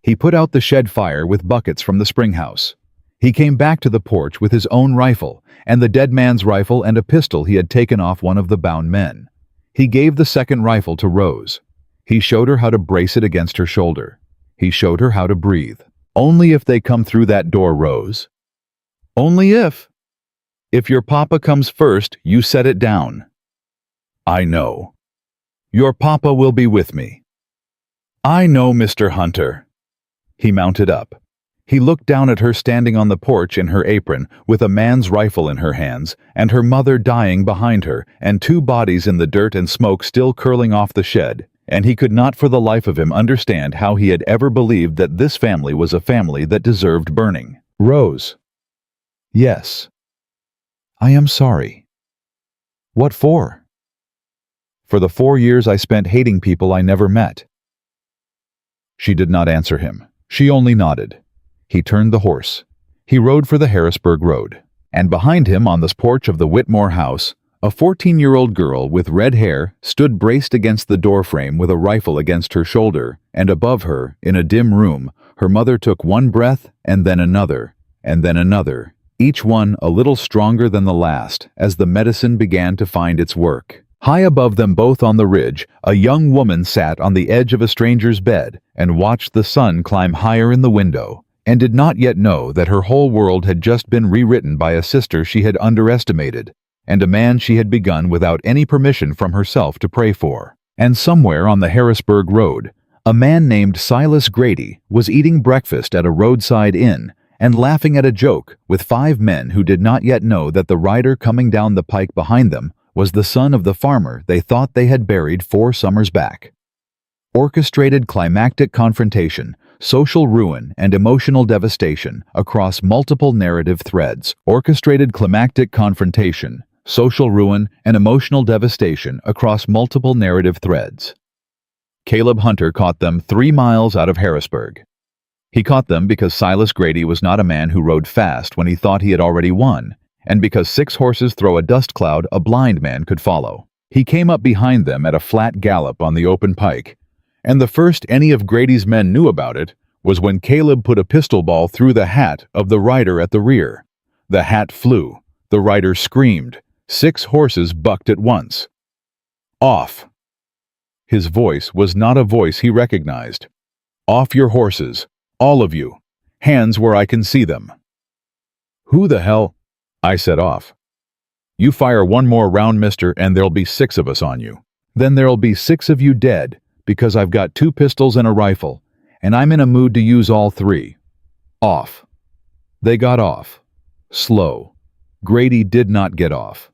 He put out the shed fire with buckets from the spring house. He came back to the porch with his own rifle, and the dead man's rifle and a pistol he had taken off one of the bound men. He gave the second rifle to Rose. He showed her how to brace it against her shoulder. He showed her how to breathe. Only if they come through that door, Rose. Only if. If your papa comes first, you set it down. I know. Your papa will be with me. I know, Mr. Hunter. He mounted up. He looked down at her standing on the porch in her apron, with a man's rifle in her hands, and her mother dying behind her, and two bodies in the dirt and smoke still curling off the shed, and he could not for the life of him understand how he had ever believed that this family was a family that deserved burning. Rose. Yes. I am sorry. What for? For the 4 years I spent hating people I never met. She did not answer him. She only nodded. He turned the horse. He rode for the Harrisburg Road. And behind him, on the porch of the Whitmore house, a 14-year-old girl with red hair stood braced against the doorframe with a rifle against her shoulder, and above her, in a dim room, her mother took one breath and then another, each one a little stronger than the last, as the medicine began to find its work. High above them both on the ridge, a young woman sat on the edge of a stranger's bed and watched the sun climb higher in the window, and did not yet know that her whole world had just been rewritten by a sister she had underestimated, and a man she had begun without any permission from herself to pray for. And somewhere on the Harrisburg Road, a man named Silas Grady was eating breakfast at a roadside inn and laughing at a joke with 5 men who did not yet know that the rider coming down the pike behind them was the son of the farmer they thought they had buried 4 summers back. Orchestrated climactic confrontation, social ruin and emotional devastation across multiple narrative threads. Orchestrated climactic confrontation, social ruin and emotional devastation across multiple narrative threads. Caleb Hunter caught them 3 miles out of Harrisburg. He caught them because Silas Grady was not a man who rode fast when he thought he had already won, and because 6 horses throw a dust cloud a blind man could follow. He came up behind them at a flat gallop on the open pike, and the first any of Grady's men knew about it was when Caleb put a pistol ball through the hat of the rider at the rear. The hat flew. The rider screamed. 6 horses bucked at once. Off. His voice was not a voice he recognized. Off your horses, all of you. Hands where I can see them. Who the hell? I said off. You fire one more round, mister, and there'll be 6 of us on you. Then there'll be 6 of you dead, because I've got 2 pistols and a rifle, and I'm in a mood to use all 3. Off. They got off. Slow. Grady did not get off.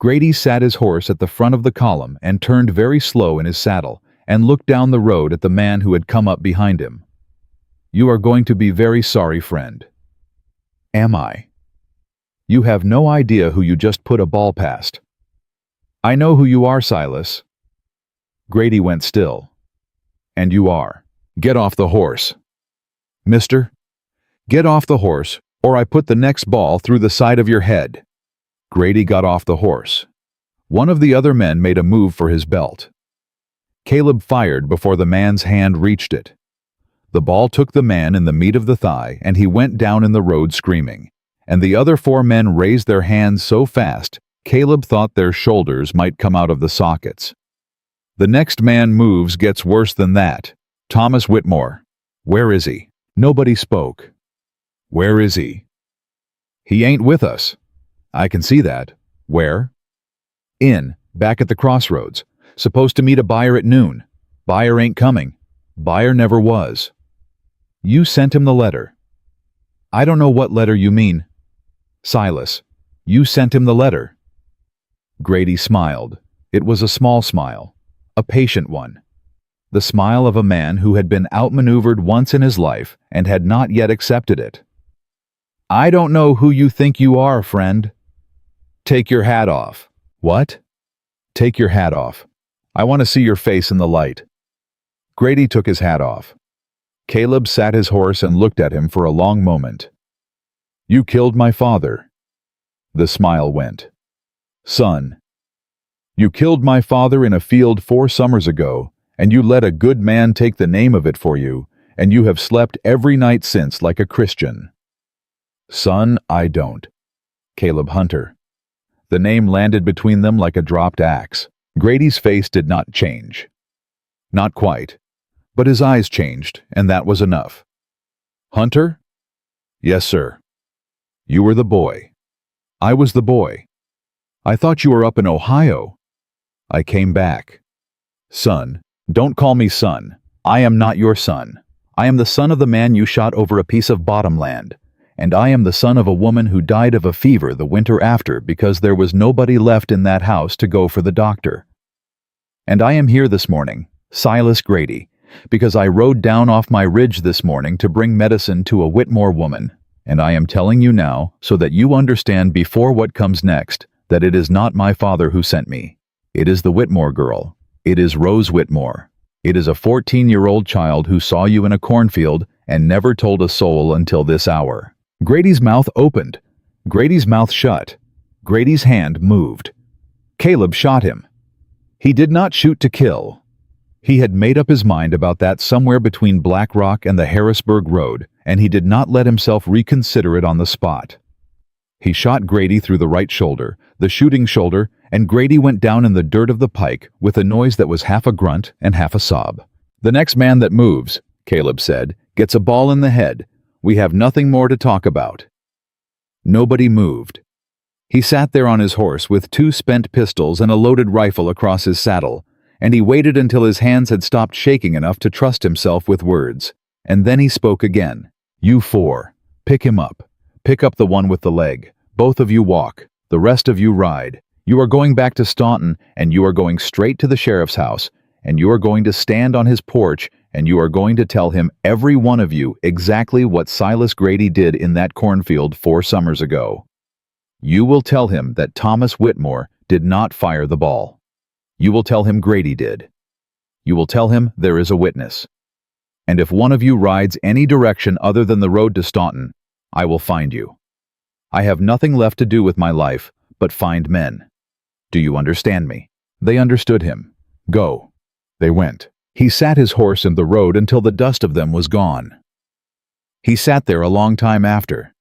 Grady sat his horse at the front of the column and turned very slow in his saddle and looked down the road at the man who had come up behind him. You are going to be very sorry, friend. Am I? You have no idea who you just put a ball past. I know who you are, Silas. Grady went still. And you are. Get off the horse. Mister, get off the horse, or I put the next ball through the side of your head. Grady got off the horse. One of the other men made a move for his belt. Caleb fired before the man's hand reached it. The ball took the man in the meat of the thigh, and he went down in the road screaming. And the other 4 men raised their hands so fast, Caleb thought their shoulders might come out of the sockets. The next man moves gets worse than that. Thomas Whitmore. Where is he? Nobody spoke. Where is he? He ain't with us. I can see that. Where? Back at the crossroads. Supposed to meet a buyer at noon. Buyer ain't coming. Buyer never was. You sent him the letter. I don't know what letter you mean. Silas, you sent him the letter. Grady smiled. It was a small smile. A patient one. The smile of a man who had been outmaneuvered once in his life and had not yet accepted it. I don't know who you think you are, friend. Take your hat off. What? Take your hat off. I want to see your face in the light. Grady took his hat off. Caleb sat his horse and looked at him for a long moment. You killed my father. The smile went. Son. You killed my father in a field 4 summers ago, and you let a good man take the name of it for you, and you have slept every night since like a Christian. Son, I don't. Caleb Hunter. The name landed between them like a dropped axe. Grady's face did not change. Not quite. But his eyes changed, and that was enough. Hunter? Yes, sir. You were the boy. I was the boy. I thought you were up in Ohio. I came back. Son, don't call me son. I am not your son. I am the son of the man you shot over a piece of bottom land. And I am the son of a woman who died of a fever the winter after because there was nobody left in that house to go for the doctor. And I am here this morning, Silas Grady, because I rode down off my ridge this morning to bring medicine to a Whitmore woman. And I am telling you now, so that you understand before what comes next, that it is not my father who sent me. It is the Whitmore girl. It is Rose Whitmore. It is a 14-year-old child who saw you in a cornfield and never told a soul until this hour. Grady's mouth opened. Grady's mouth shut. Grady's hand moved. Caleb shot him. He did not shoot to kill. He had made up his mind about that somewhere between Black Rock and the Harrisburg Road, and he did not let himself reconsider it on the spot. He shot Grady through the right shoulder, the shooting shoulder, and Grady went down in the dirt of the pike with a noise that was half a grunt and half a sob. "The next man that moves," Caleb said, "gets a ball in the head. We have nothing more to talk about." Nobody moved. He sat there on his horse with 2 spent pistols and a loaded rifle across his saddle, and he waited until his hands had stopped shaking enough to trust himself with words. And then he spoke again. "You 4, pick him up. Pick up the one with the leg. Both of you walk. The rest of you ride. You are going back to Staunton, and you are going straight to the sheriff's house, and you are going to stand on his porch, and you are going to tell him, every one of you, exactly what Silas Grady did in that cornfield 4 summers ago. You will tell him that Thomas Whitmore did not fire the ball. You will tell him Grady did. You will tell him there is a witness. And if one of you rides any direction other than the road to Staunton, I will find you. I have nothing left to do with my life but find men. Do you understand me?" They understood him. "Go." They went. He sat his horse in the road until the dust of them was gone. He sat there a long time after.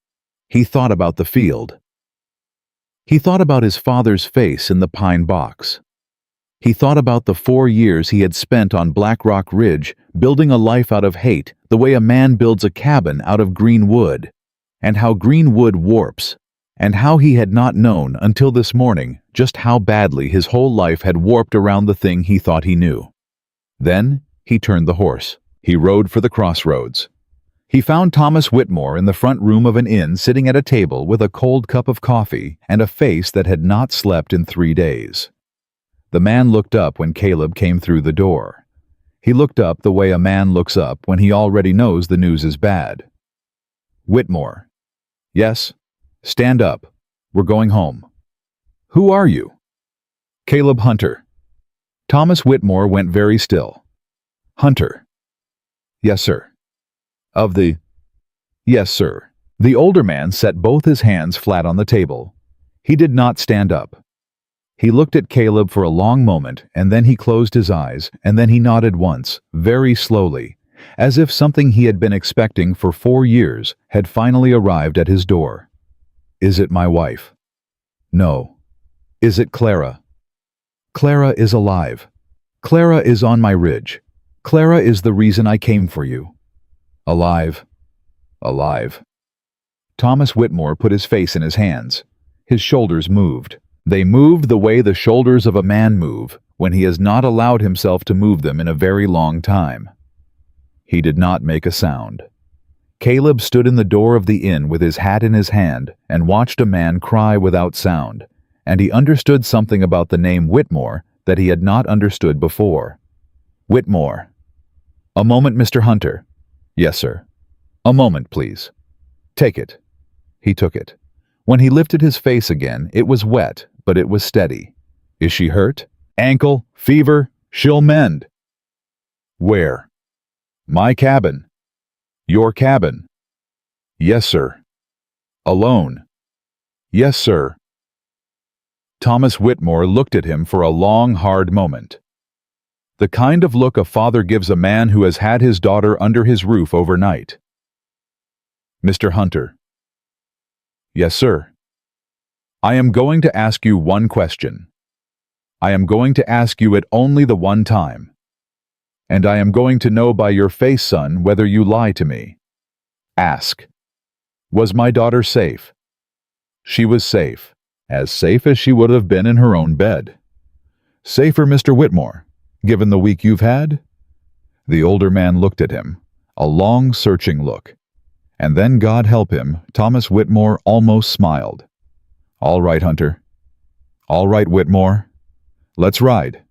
He thought about the field. He thought about his father's face in the pine box. He thought about the 4 years he had spent on Black Rock Ridge building a life out of hate the way a man builds a cabin out of green wood, and how green wood warps, and how he had not known until this morning just how badly his whole life had warped around the thing he thought he knew. Then he turned the horse. He rode for the crossroads. He found Thomas Whitmore in the front room of an inn sitting at a table with a cold cup of coffee and a face that had not slept in 3 days. The man looked up when Caleb came through the door. He looked up the way a man looks up when he already knows the news is bad. "Whitmore." "Yes." "Stand up. We're going home." "Who are you?" "Caleb Hunter." Thomas Whitmore went very still. "Hunter." "Yes, sir." "Of the—" "Yes, sir." The older man set both his hands flat on the table. He did not stand up. He looked at Caleb for a long moment, and then he closed his eyes, and then he nodded once, very slowly, as if something he had been expecting for 4 years had finally arrived at his door. "Is it my wife?" "No." "Is it Clara?" "Clara is alive. Clara is on my ridge. Clara is the reason I came for you." "Alive." "Alive." Thomas Whitmore put his face in his hands. His shoulders moved. They moved the way the shoulders of a man move when he has not allowed himself to move them in a very long time. He did not make a sound. Caleb stood in the door of the inn with his hat in his hand and watched a man cry without sound, and he understood something about the name Whitmore that he had not understood before. "Whitmore." "A moment, Mr. Hunter." "Yes, sir." "A moment, please." "Take it." He took it. When he lifted his face again, it was wet, but it was steady. "Is she hurt?" "Ankle, fever, she'll mend." "Where?" "My cabin." "Your cabin?" "Yes, sir." "Alone?" "Yes, sir." Thomas Whitmore looked at him for a long, hard moment. The kind of look a father gives a man who has had his daughter under his roof overnight. "Mr. Hunter." "Yes, sir." "I am going to ask you one question. I am going to ask you it only the one time. And I am going to know by your face, son, whether you lie to me. Ask. Was my daughter safe?" "She was safe. As safe as she would have been in her own bed." Safer, Mr. Whitmore, given the week you've had? The older man looked at him, a long, searching look. And then, God help him, Thomas Whitmore almost smiled. All right, Hunter. All right, Whitmore. Let's ride.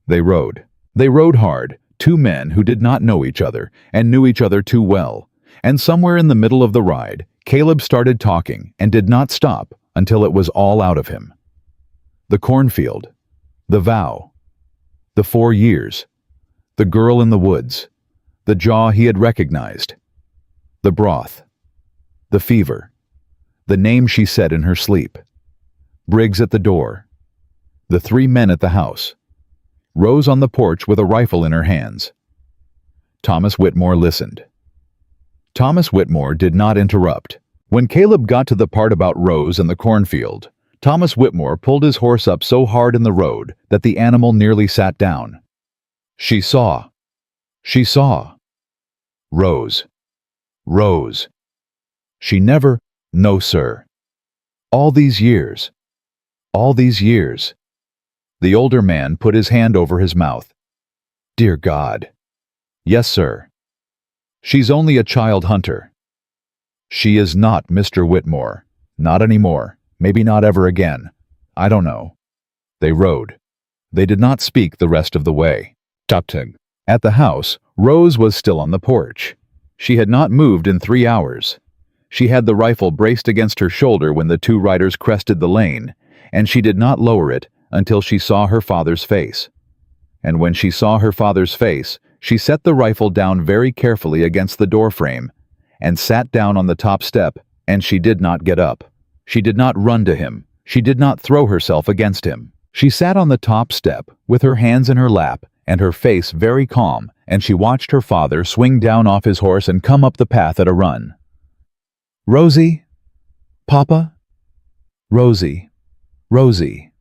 They rode. They rode hard, two men who did not know each other and knew each other too well. And somewhere in the middle of the ride, Caleb started talking and did not stop until it was all out of him. The cornfield, the vow, the 4 years, the girl in the woods, the jaw he had recognized, the broth, the fever, the name she said in her sleep, Briggs at the door, the 3 men at the house, Rose on the porch with a rifle in her hands. Thomas Whitmore listened. Thomas Whitmore did not interrupt. When Caleb got to the part about Rose and the cornfield, Thomas Whitmore pulled his horse up so hard in the road that the animal nearly sat down. She saw. She saw. Rose. Rose. She never, no sir. All these years. All these years. The older man put his hand over his mouth. Dear God. Yes, sir. She's only a child hunter. She is not Mr. Whitmore. Not anymore. Maybe not ever again. I don't know. They rode. They did not speak the rest of the way. Tapting. At the house, Rose was still on the porch. She had not moved in 3 hours. She had the rifle braced against her shoulder when the 2 riders crested the lane, and she did not lower it until she saw her father's face. And when she saw her father's face, she set the rifle down very carefully against the doorframe and sat down on the top step, and she did not get up. She did not run to him. She did not throw herself against him. She sat on the top step with her hands in her lap and her face very calm, and she watched her father swing down off his horse and come up the path at a run. Rosie? Papa? Rosie. Rosie.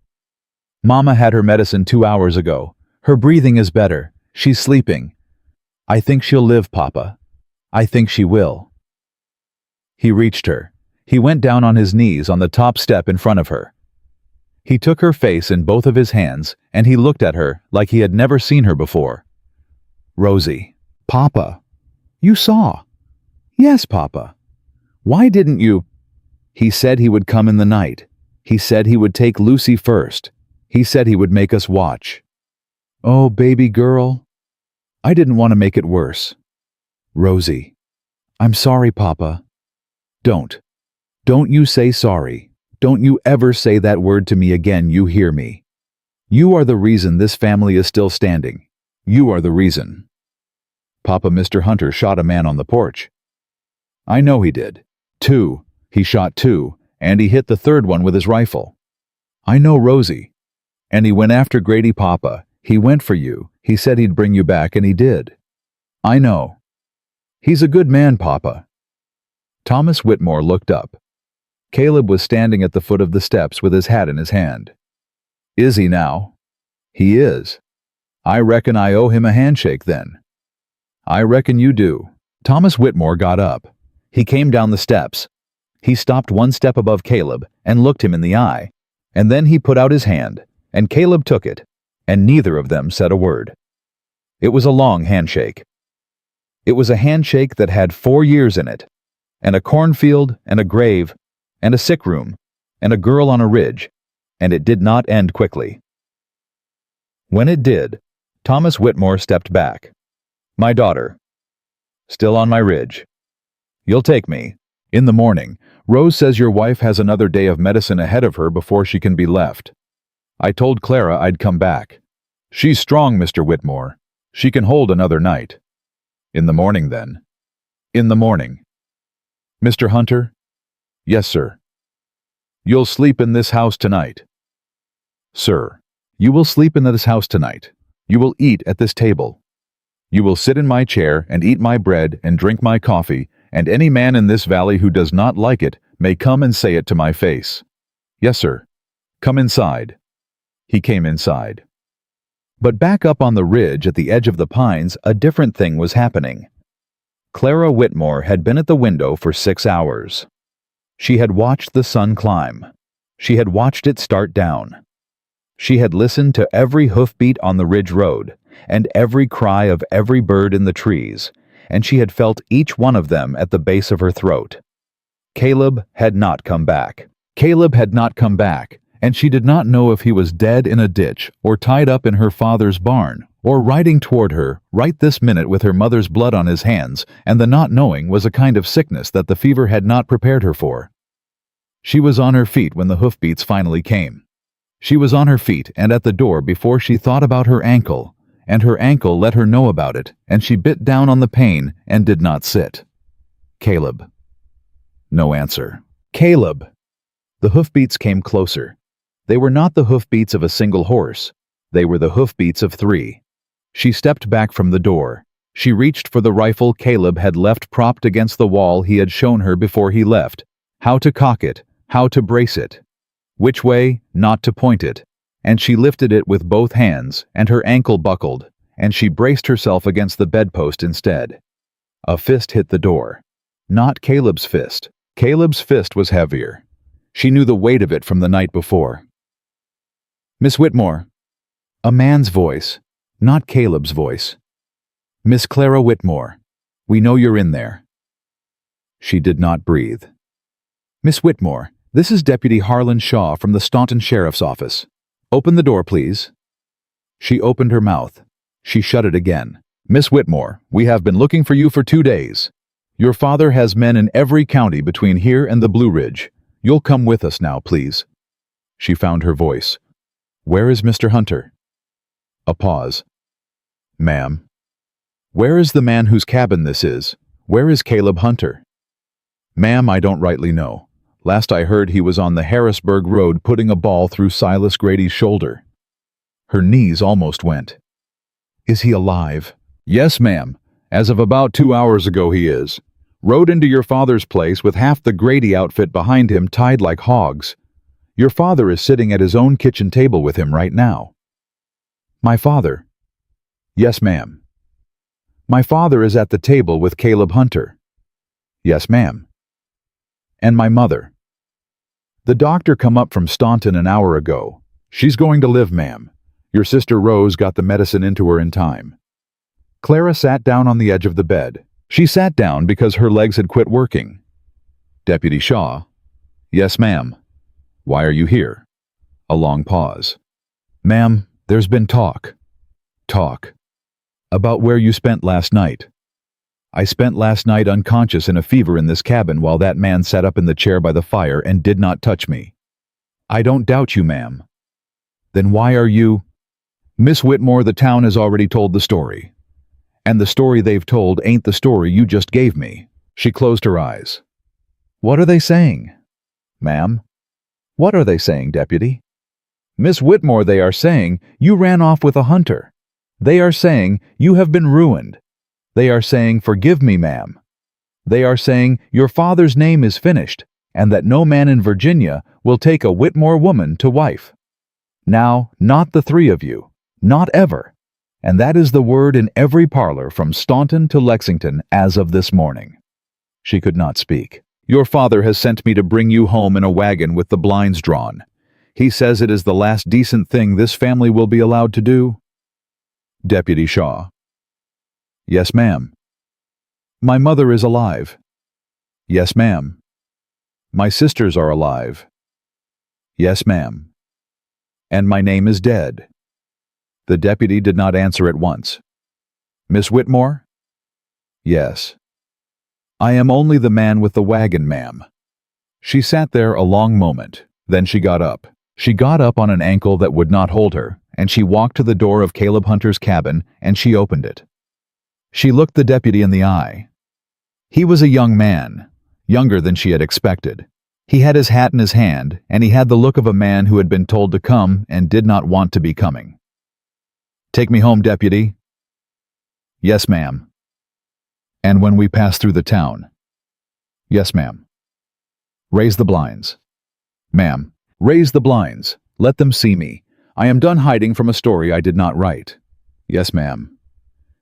Mama had her medicine 2 hours ago. Her breathing is better. She's sleeping. I think she'll live, Papa. I think she will. He reached her. He went down on his knees on the top step in front of her. He took her face in both of his hands, and he looked at her like he had never seen her before. Rosie. Papa. You saw. Yes, Papa. Why didn't you? He said he would come in the night. He said he would take Lucy first. He said he would make us watch. Oh, baby girl. I didn't want to make it worse. Rosie. I'm sorry, Papa. Don't. Don't you say sorry. Don't you ever say that word to me again, you hear me. You are the reason this family is still standing. You are the reason. Papa, Mr. Hunter shot a man on the porch. I know he did. 2. He shot 2, and he hit the 3rd one with his rifle. I know, Rosie. And he went after Grady, Papa. He went for you. He said he'd bring you back, and he did. I know. He's a good man, Papa. Thomas Whitmore looked up. Caleb was standing at the foot of the steps with his hat in his hand. Is he now? He is. I reckon I owe him a handshake then. I reckon you do. Thomas Whitmore got up. He came down the steps. He stopped 1 step above Caleb and looked him in the eye, and then he put out his hand, and Caleb took it, and neither of them said a word. It was a long handshake. It was a handshake that had 4 years in it, and a cornfield, and a grave, and a sick room, and a girl on a ridge, and it did not end quickly. When it did, Thomas Whitmore stepped back. My daughter. Still on my ridge. You'll take me. In the morning, Rose says your wife has another day of medicine ahead of her before she can be left. I told Clara I'd come back. She's strong, Mr. Whitmore. She can hold another night. In the morning, then. In the morning. Mr. Hunter? Yes, sir. You'll sleep in this house tonight. Sir, you will sleep in this house tonight. You will eat at this table. You will sit in my chair and eat my bread and drink my coffee, and any man in this valley who does not like it may come and say it to my face. Yes, sir. Come inside. He came inside. But back up on the ridge at the edge of the pines, a different thing was happening. Clara Whitmore had been at the window for 6 hours. She had watched the sun climb. She had watched it start down. She had listened to every hoofbeat on the ridge road, and every cry of every bird in the trees, and she had felt each one of them at the base of her throat. Caleb had not come back. Caleb had not come back, and she did not know if he was dead in a ditch or tied up in her father's barn, or riding toward her right this minute with her mother's blood on his hands, and the not knowing was a kind of sickness that the fever had not prepared her for. She was on her feet when the hoofbeats finally came. She was on her feet and at the door before she thought about her ankle, and her ankle let her know about it, and she bit down on the pain and did not sit. Caleb. No answer. Caleb. The hoofbeats came closer. They were not the hoofbeats of a single horse. They were the hoofbeats of 3. She stepped back from the door. She reached for the rifle Caleb had left propped against the wall he had shown her before he left. How to cock it, how to brace it. Which way not to point it. And she lifted it with both hands, and her ankle buckled, and she braced herself against the bedpost instead. A fist hit the door. Not Caleb's fist. Caleb's fist was heavier. She knew the weight of it from the night before. Miss Whitmore. A man's voice, not Caleb's voice. Miss Clara Whitmore, we know you're in there. She did not breathe. Miss Whitmore, this is Deputy Harlan Shaw from the Staunton Sheriff's Office. Open the door, please. She opened her mouth. She shut it again. Miss Whitmore, we have been looking for you for 2 days. Your father has men in every county between here and the Blue Ridge. You'll come with us now, please. She found her voice. Where is Mr. Hunter? A pause. Ma'am. Where is the man whose cabin this is? Where is Caleb Hunter? Ma'am, I don't rightly know. Last I heard he was on the Harrisburg Road putting a ball through Silas Grady's shoulder. Her knees almost went. Is he alive? Yes, ma'am. As of about 2 hours ago he is. Rode into your father's place with half the Grady outfit behind him tied like hogs. Your father is sitting at his own kitchen table with him right now. My father? Yes, ma'am. My father is at the table with Caleb Hunter. Yes, ma'am. And my mother? The doctor come up from Staunton an hour ago. She's going to live, ma'am. Your sister Rose got the medicine into her in time. Clara sat down on the edge of the bed. She sat down because her legs had quit working. Deputy Shaw. Yes, ma'am. Why are you here? A long pause. Ma'am, there's been talk. Talk. About where you spent last night. I spent last night unconscious in a fever in this cabin while that man sat up in the chair by the fire and did not touch me. I don't doubt you, ma'am. Then why are you... Miss Whitmore, the town has already told the story. And the story they've told ain't the story you just gave me. She closed her eyes. What are they saying? Ma'am? What are they saying, Deputy? Miss Whitmore, they are saying you ran off with a hunter. They are saying you have been ruined. They are saying, forgive me, ma'am. They are saying your father's name is finished, and that no man in Virginia will take a Whitmore woman to wife. Now, not the 3 of you. Not ever. And that is the word in every parlor from Staunton to Lexington as of this morning. She could not speak. Your father has sent me to bring you home in a wagon with the blinds drawn. He says it is the last decent thing this family will be allowed to do. Deputy Shaw. Yes, ma'am. My mother is alive. Yes, ma'am. My sisters are alive. Yes, ma'am. And my name is dead. The deputy did not answer at once. Miss Whitmore? Yes. I am only the man with the wagon, ma'am. She sat there a long moment. Then she got up. She got up on an ankle that would not hold her, and she walked to the door of Caleb Hunter's cabin, and she opened it. She looked the deputy in the eye. He was a young man, younger than she had expected. He had his hat in his hand, and he had the look of a man who had been told to come and did not want to be coming. Take me home, deputy. Yes, ma'am. And when we pass through the town? Yes, ma'am. Raise the blinds. Ma'am, raise the blinds. Let them see me. I am done hiding from a story I did not write. Yes, ma'am.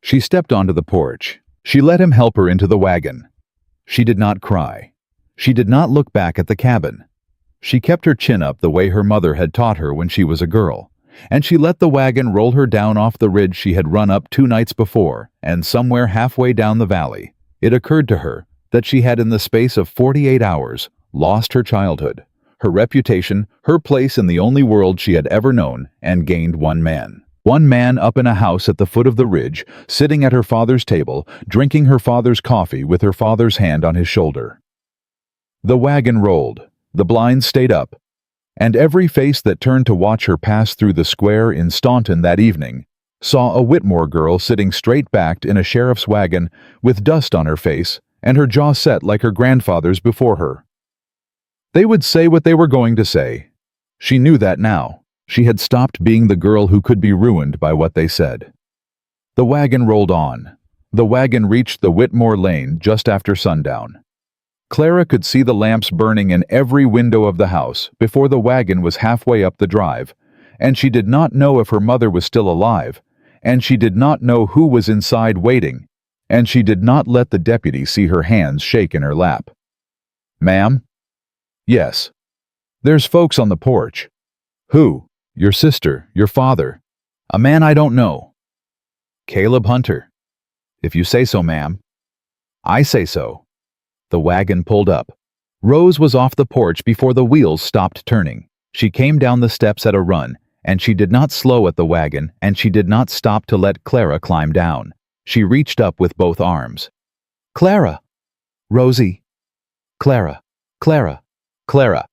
She stepped onto the porch. She let him help her into the wagon. She did not cry. She did not look back at the cabin. She kept her chin up the way her mother had taught her when she was a girl, and she let the wagon roll her down off the ridge she had run up 2 nights before, and somewhere halfway down the valley, it occurred to her that she had in the space of 48 hours lost her childhood, her reputation, her place in the only world she had ever known, and gained one man. One man up in a house at the foot of the ridge, sitting at her father's table, drinking her father's coffee with her father's hand on his shoulder. The wagon rolled, the blinds stayed up, and every face that turned to watch her pass through the square in Staunton that evening saw a Whitmore girl sitting straight-backed in a sheriff's wagon with dust on her face and her jaw set like her grandfather's before her. They would say what they were going to say. She knew that now. She had stopped being the girl who could be ruined by what they said. The wagon rolled on. The wagon reached the Whitmore lane just after sundown. Clara could see the lamps burning in every window of the house before the wagon was halfway up the drive, and she did not know if her mother was still alive, and she did not know who was inside waiting, and she did not let the deputy see her hands shake in her lap. "Ma'am?" "Yes." "There's folks on the porch." "Who?" "Your sister, your father." "A man I don't know." "Caleb Hunter." "If you say so, ma'am." "I say so." The wagon pulled up. Rose was off the porch before the wheels stopped turning. She came down the steps at a run, and she did not slow at the wagon, and she did not stop to let Clara climb down. She reached up with both arms. "Clara!" "Rosie!" "Clara! Clara! Clara!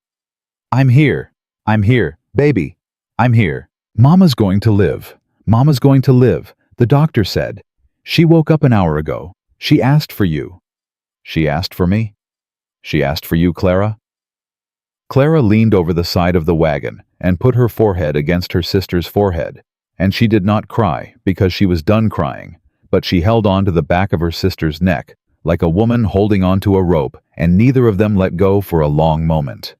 I'm here! I'm here, baby! I'm here! Mama's going to live! Mama's going to live, the doctor said. She woke up an hour ago. She asked for you." "She asked for me? She asked for you, Clara?" Clara leaned over the side of the wagon and put her forehead against her sister's forehead, and she did not cry because she was done crying, but she held on to the back of her sister's neck, like a woman holding onto a rope, and neither of them let go for a long moment.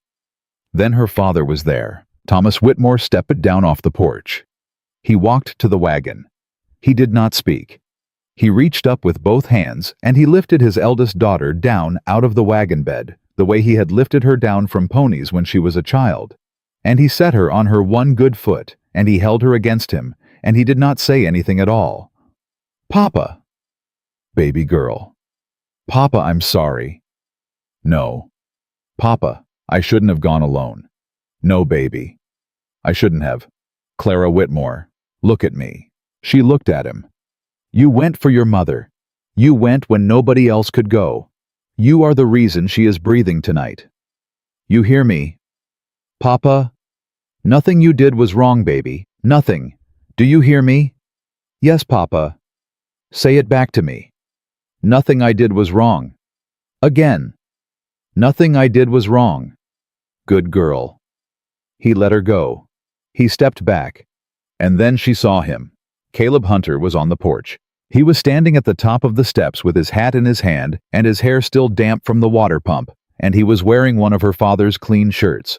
Then her father was there. Thomas Whitmore stepped down off the porch. He walked to the wagon. He did not speak. He reached up with both hands, and he lifted his eldest daughter down out of the wagon bed, the way he had lifted her down from ponies when she was a child. And he set her on her one good foot, and he held her against him, and he did not say anything at all. "Papa." "Baby girl." "Papa, I'm sorry." "No." "Papa, I shouldn't have gone alone." "No, baby. I shouldn't have." "Clara Whitmore, look at me." She looked at him. "You went for your mother. You went when nobody else could go. You are the reason she is breathing tonight. You hear me? Papa? Nothing you did was wrong, baby. Nothing. Do you hear me? Yes, Papa. Say it back to me. Nothing I did was wrong. Again. Nothing I did was wrong. Good girl." He let her go. He stepped back, and then she saw him. Caleb Hunter was on the porch. He was standing at the top of the steps with his hat in his hand and his hair still damp from the water pump, and he was wearing one of her father's clean shirts.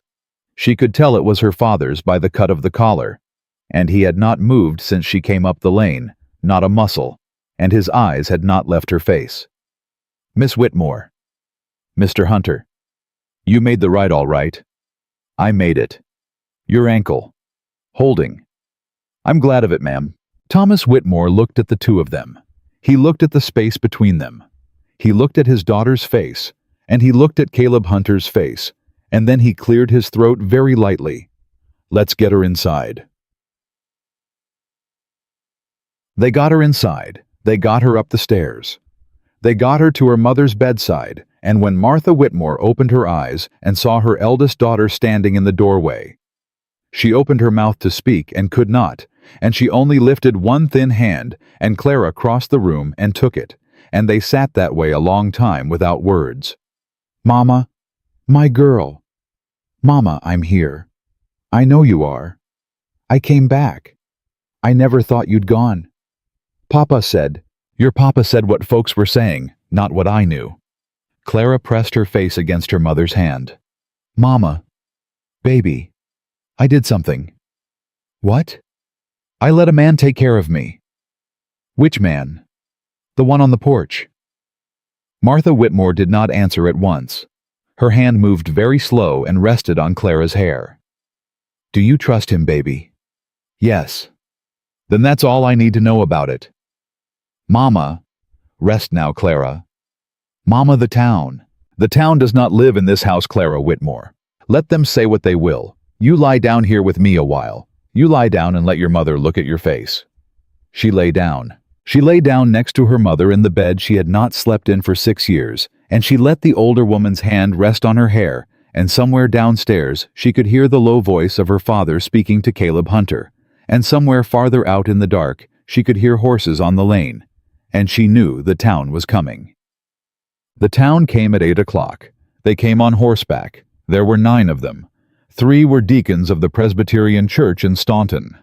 She could tell it was her father's by the cut of the collar, and he had not moved since she came up the lane, not a muscle, and his eyes had not left her face. "Miss Whitmore." "Mr. Hunter." "You made the ride all right." "I made it." "Your ankle." "Holding." "I'm glad of it, ma'am." Thomas Whitmore looked at the two of them. He looked at the space between them. He looked at his daughter's face, and he looked at Caleb Hunter's face, and then he cleared his throat very lightly. "Let's get her inside." They got her inside. They got her up the stairs. They got her to her mother's bedside, and when Martha Whitmore opened her eyes and saw her eldest daughter standing in the doorway, she opened her mouth to speak and could not, and she only lifted one thin hand, and Clara crossed the room and took it, and they sat that way a long time without words. "Mama, my girl. Mama, I'm here. I know you are. I came back. I never thought you'd gone. Papa said, your papa said what folks were saying, not what I knew." Clara pressed her face against her mother's hand. "Mama, baby, I did something." "What?" "I let a man take care of me." "Which man?" "The one on the porch." Martha Whitmore did not answer at once. Her hand moved very slow and rested on Clara's hair. "Do you trust him, baby?" Yes. Then that's all I need to know about it. Mama, rest now, Clara. Mama, the town. The town does not live in this house, Clara Whitmore. Let them say what they will. You lie down here with me a while. You lie down and let your mother look at your face. She lay down. She lay down next to her mother in the bed she had not slept in for 6 years, and she let the older woman's hand rest on her hair, and somewhere downstairs she could hear the low voice of her father speaking to Caleb Hunter, and somewhere farther out in the dark she could hear horses on the lane, and she knew the town was coming. The town came at 8 o'clock. They came on horseback. There were 9 of them. 3 were deacons of the Presbyterian Church in Staunton.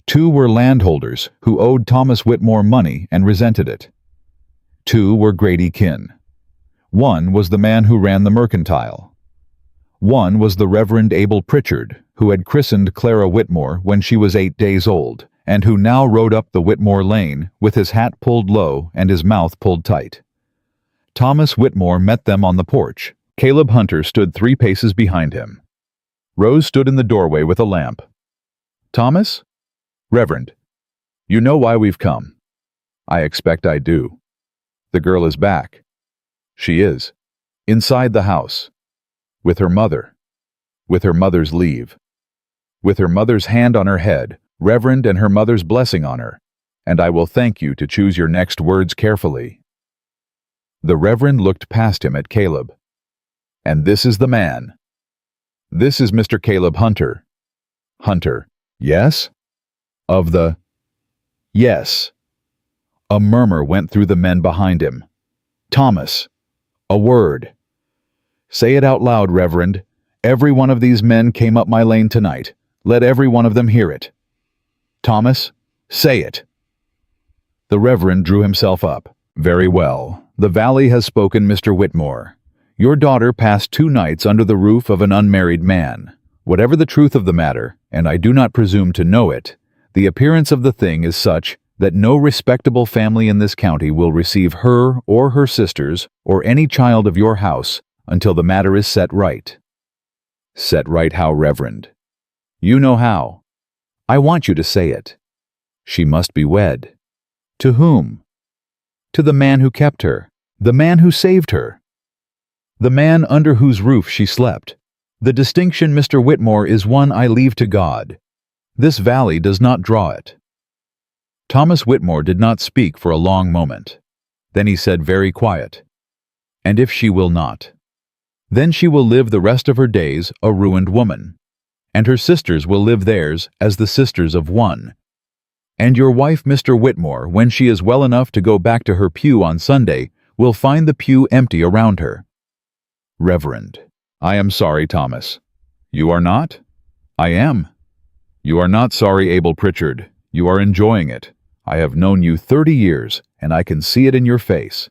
2 were landholders who owed Thomas Whitmore money and resented it. 2 were Grady kin. 1 was the man who ran the mercantile. 1 was the Reverend Abel Pritchard, who had christened Clara Whitmore when she was 8 days old, and who now rode up the Whitmore lane with his hat pulled low and his mouth pulled tight. Thomas Whitmore met them on the porch. Caleb Hunter stood 3 paces behind him. Rose stood in the doorway with a lamp. Thomas? Reverend, you know why we've come. I expect I do. The girl is back. She is. Inside the house. With her mother. With her mother's leave. With her mother's hand on her head, Reverend, and her mother's blessing on her. And I will thank you to choose your next words carefully. The Reverend looked past him at Caleb. And this is the man. This is Mr. Caleb Hunter. Hunter, yes? Of the... Yes. A murmur went through the men behind him. Thomas. A word. Say it out loud, Reverend. Every one of these men came up my lane tonight. Let every one of them hear it. Thomas, say it. The Reverend drew himself up. Very well. The valley has spoken, Mr. Whitmore. Your daughter passed 2 nights under the roof of an unmarried man. Whatever the truth of the matter, and I do not presume to know it, the appearance of the thing is such that no respectable family in this county will receive her or her sisters or any child of your house until the matter is set right. Set right how, Reverend? You know how. I want you to say it. She must be wed. To whom? To the man who kept her, the man who saved her, the man under whose roof she slept. The distinction, Mr. Whitmore, is one I leave to God. This valley does not draw it. Thomas Whitmore did not speak for a long moment. Then he said very quiet, and if she will not, then she will live the rest of her days a ruined woman, and her sisters will live theirs as the sisters of one. And your wife, Mr. Whitmore, when she is well enough to go back to her pew on Sunday, will find the pew empty around her. Reverend, I am sorry, Thomas. You are not? I am. You are not sorry, Abel Pritchard. You are enjoying it. I have known you 30 years, and I can see it in your face.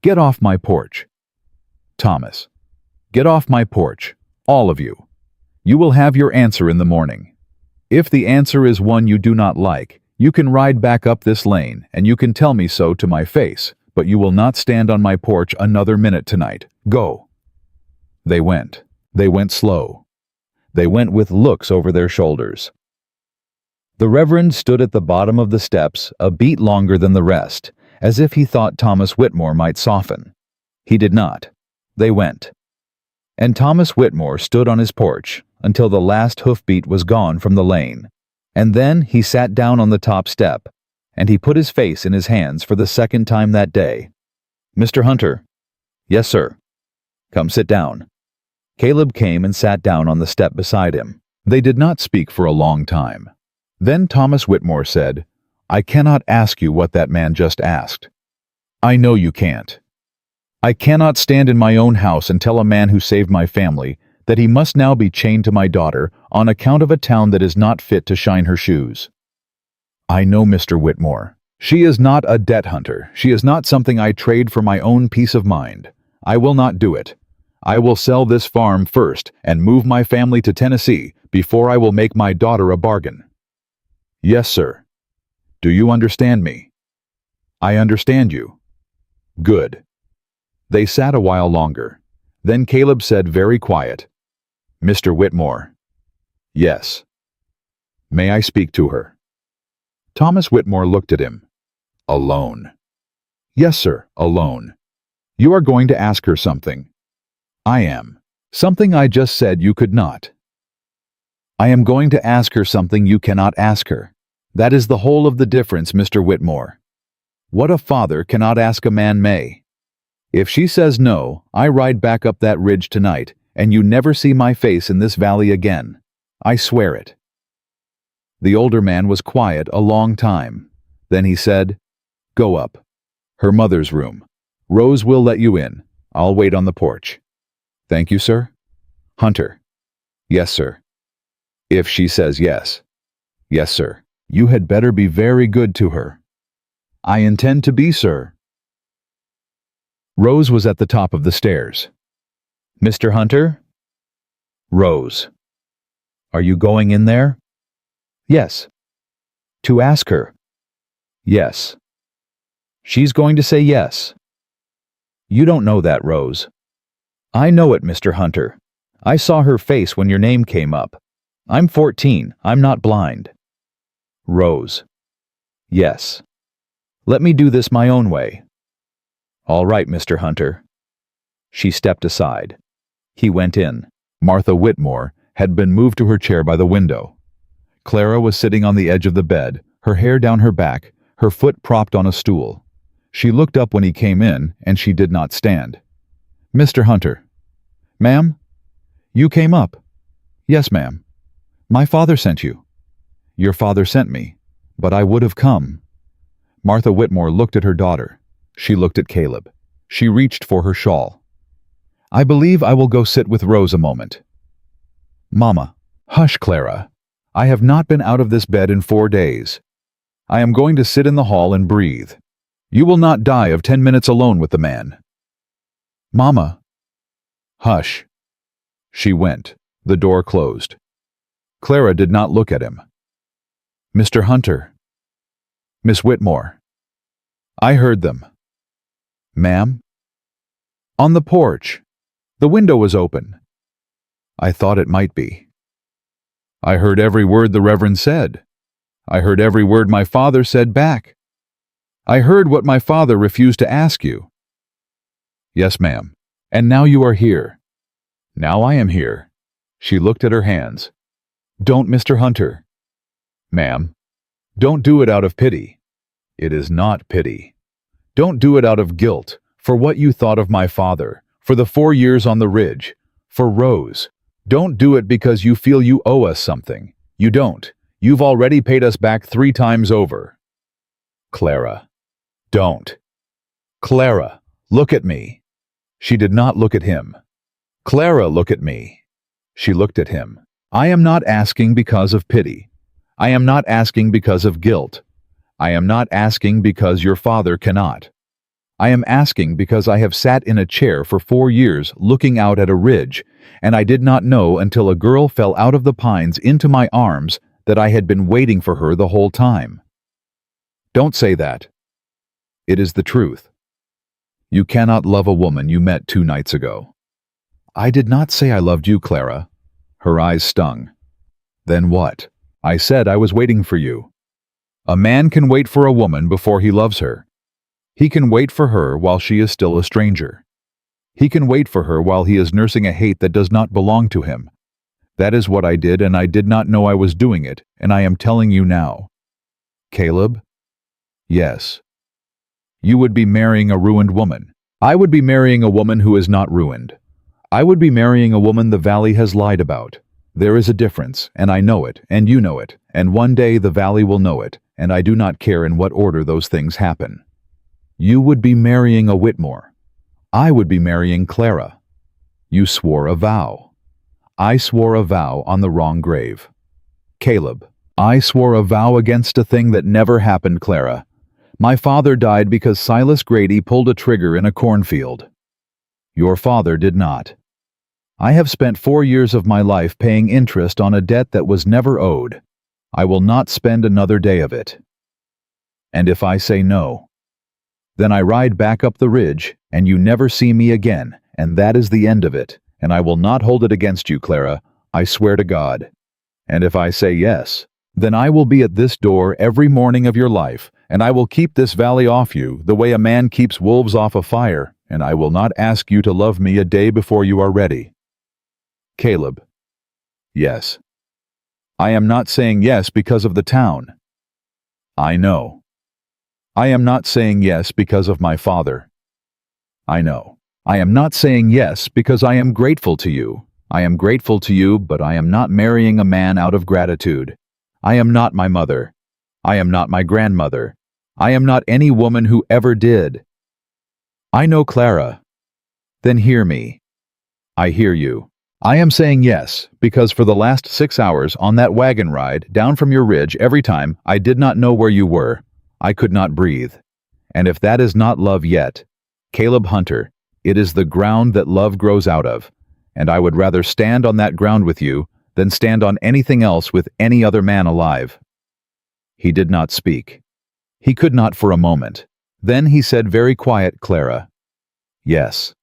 Get off my porch. Thomas, get off my porch, all of you. You will have your answer in the morning. If the answer is one you do not like, you can ride back up this lane, and you can tell me so to my face, but you will not stand on my porch another minute tonight. Go. They went. They went slow. They went with looks over their shoulders. The Reverend stood at the bottom of the steps a beat longer than the rest, as if he thought Thomas Whitmore might soften. He did not. They went. And Thomas Whitmore stood on his porch until the last hoofbeat was gone from the lane, and then he sat down on the top step, and he put his face in his hands for the 2nd time that day. Mr. Hunter. Yes, sir. Come sit down. Caleb came and sat down on the step beside him. They did not speak for a long time. Then Thomas Whitmore said, I cannot ask you what that man just asked. I know you can't. I cannot stand in my own house and tell a man who saved my family that he must now be chained to my daughter on account of a town that is not fit to shine her shoes. I know, Mr. Whitmore. She is not a debt hunter. She is not something I trade for my own peace of mind. I will not do it. I will sell this farm first and move my family to Tennessee before I will make my daughter a bargain. Yes, sir. Do you understand me? I understand you. Good. They sat a while longer. Then Caleb said very quiet, Mr. Whitmore. Yes. May I speak to her? Thomas Whitmore looked at him. Alone. Yes, sir, alone. You are going to ask her something. I am. Something I just said you could not. I am going to ask her something you cannot ask her. That is the whole of the difference, Mr. Whitmore. What a father cannot ask a man may. If she says no, I ride back up that ridge tonight, and you never see my face in this valley again. I swear it. The older man was quiet a long time. Then he said, Go up. Her mother's room. Rose will let you in. I'll wait on the porch. Thank you, sir. Hunter. Yes, sir. If she says yes. Yes, sir. You had better be very good to her. I intend to be, sir. Rose was at the top of the stairs. Mr. Hunter? Rose. Are you going in there? Yes. To ask her? Yes. She's going to say yes. You don't know that, Rose. I know it, Mr. Hunter. I saw her face when your name came up. I'm 14. I'm not blind. Rose. Yes. Let me do this my own way. All right, Mr. Hunter. She stepped aside. He went in. Martha Whitmore had been moved to her chair by the window. Clara was sitting on the edge of the bed, her hair down her back, her foot propped on a stool. She looked up when he came in, and she did not stand. Mr. Hunter. Ma'am? You came up. Yes, ma'am. My father sent you. Your father sent me, but I would have come. Martha Whitmore looked at her daughter. She looked at Caleb. She reached for her shawl. I believe I will go sit with Rose a moment. Mama. Hush, Clara. I have not been out of this bed in 4 days. I am going to sit in the hall and breathe. You will not die of 10 minutes alone with the man. Mama. Hush. She went. The door closed. Clara did not look at him. Mr. Hunter. Miss Whitmore. I heard them. Ma'am? On the porch. The window was open. I thought it might be. I heard every word the Reverend said. I heard every word my father said back. I heard what my father refused to ask you. Yes, ma'am. And now you are here. Now I am here. She looked at her hands. Don't, Mr. Hunter. Ma'am. Don't do it out of pity. It is not pity. Don't do it out of guilt, for what you thought of my father, for the 4 years on the ridge, for Rose. Don't do it because you feel you owe us something. You don't. You've already paid us back 3 times over. Clara. Don't. Clara, look at me. She did not look at him. Clara, look at me. She looked at him. I am not asking because of pity. I am not asking because of guilt. I am not asking because your father cannot. I am asking because I have sat in a chair for 4 years looking out at a ridge, and I did not know until a girl fell out of the pines into my arms that I had been waiting for her the whole time. Don't say that. It is the truth. You cannot love a woman you met 2 nights ago. I did not say I loved you, Clara. Her eyes stung. Then what? I said I was waiting for you. A man can wait for a woman before he loves her. He can wait for her while she is still a stranger. He can wait for her while he is nursing a hate that does not belong to him. That is what I did, and I did not know I was doing it, and I am telling you now. Caleb? Yes. You would be marrying a ruined woman. I would be marrying a woman who is not ruined. I would be marrying a woman the Valley has lied about. There is a difference, and I know it, and you know it, and one day the Valley will know it, and I do not care in what order those things happen. You would be marrying a Whitmore. I would be marrying Clara. You swore a vow. I swore a vow on the wrong grave. Caleb, I swore a vow against a thing that never happened, Clara. My father died because Silas Grady pulled a trigger in a cornfield. Your father did not. I have spent 4 years of my life paying interest on a debt that was never owed. I will not spend another day of it. And if I say no, then I ride back up the ridge, and you never see me again, and that is the end of it, and I will not hold it against you, Clara, I swear to God. And if I say yes, Then I will be at this door every morning of your life, and I will keep this valley off you the way a man keeps wolves off a fire, and I will not ask you to love me a day before you are ready. Caleb. Yes. I am not saying yes because of the town. I know. I am not saying yes because of my father. I know. I am not saying yes because I am grateful to you. I am grateful to you, but I am not marrying a man out of gratitude. I am not my mother. I am not my grandmother. I am not any woman who ever did. I know Clara. Then hear me. I hear you. I am saying yes, because for the last 6 hours on that wagon ride down from your ridge every time, I did not know where you were. I could not breathe. And if that is not love yet, Caleb Hunter, it is the ground that love grows out of, and I would rather stand on that ground with you than stand on anything else with any other man alive. He did not speak. He could not for a moment. Then he said very quiet, Clara. Yes.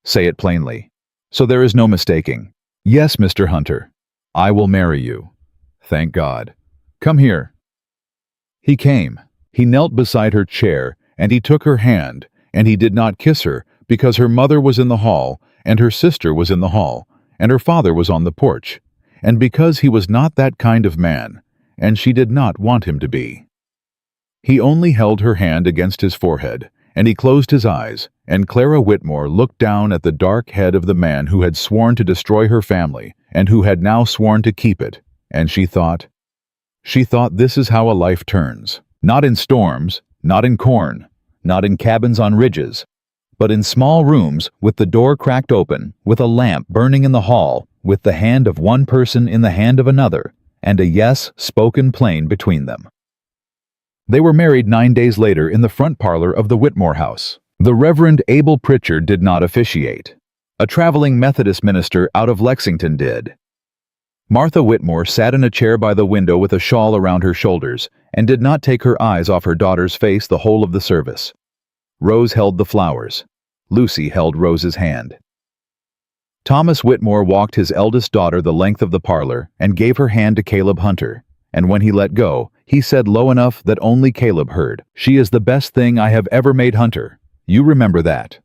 Say it plainly, so there is no mistaking. Yes, Mr. Hunter. I will marry you. Thank God. Come here. He came. He knelt beside her chair, and he took her hand, and he did not kiss her, because her mother was in the hall, and her sister was in the hall, and her father was on the porch, and because he was not that kind of man, and she did not want him to be. He only held her hand against his forehead, and he closed his eyes, and Clara Whitmore looked down at the dark head of the man who had sworn to destroy her family, and who had now sworn to keep it, and she thought, this is how a life turns. Not in storms, not in corn, not in cabins on ridges, but in small rooms with the door cracked open, with a lamp burning in the hall, with the hand of one person in the hand of another, and a yes spoken plain between them. They were married 9 days later in the front parlor of the Whitmore house. The Reverend Abel Pritchard did not officiate. A traveling Methodist minister out of Lexington did. Martha Whitmore sat in a chair by the window with a shawl around her shoulders and did not take her eyes off her daughter's face the whole of the service. Rose held the flowers. Lucy held Rose's hand. Thomas Whitmore walked his eldest daughter the length of the parlor and gave her hand to Caleb Hunter, and when he let go, he said low enough that only Caleb heard, "She is the best thing I have ever made, Hunter. You remember that."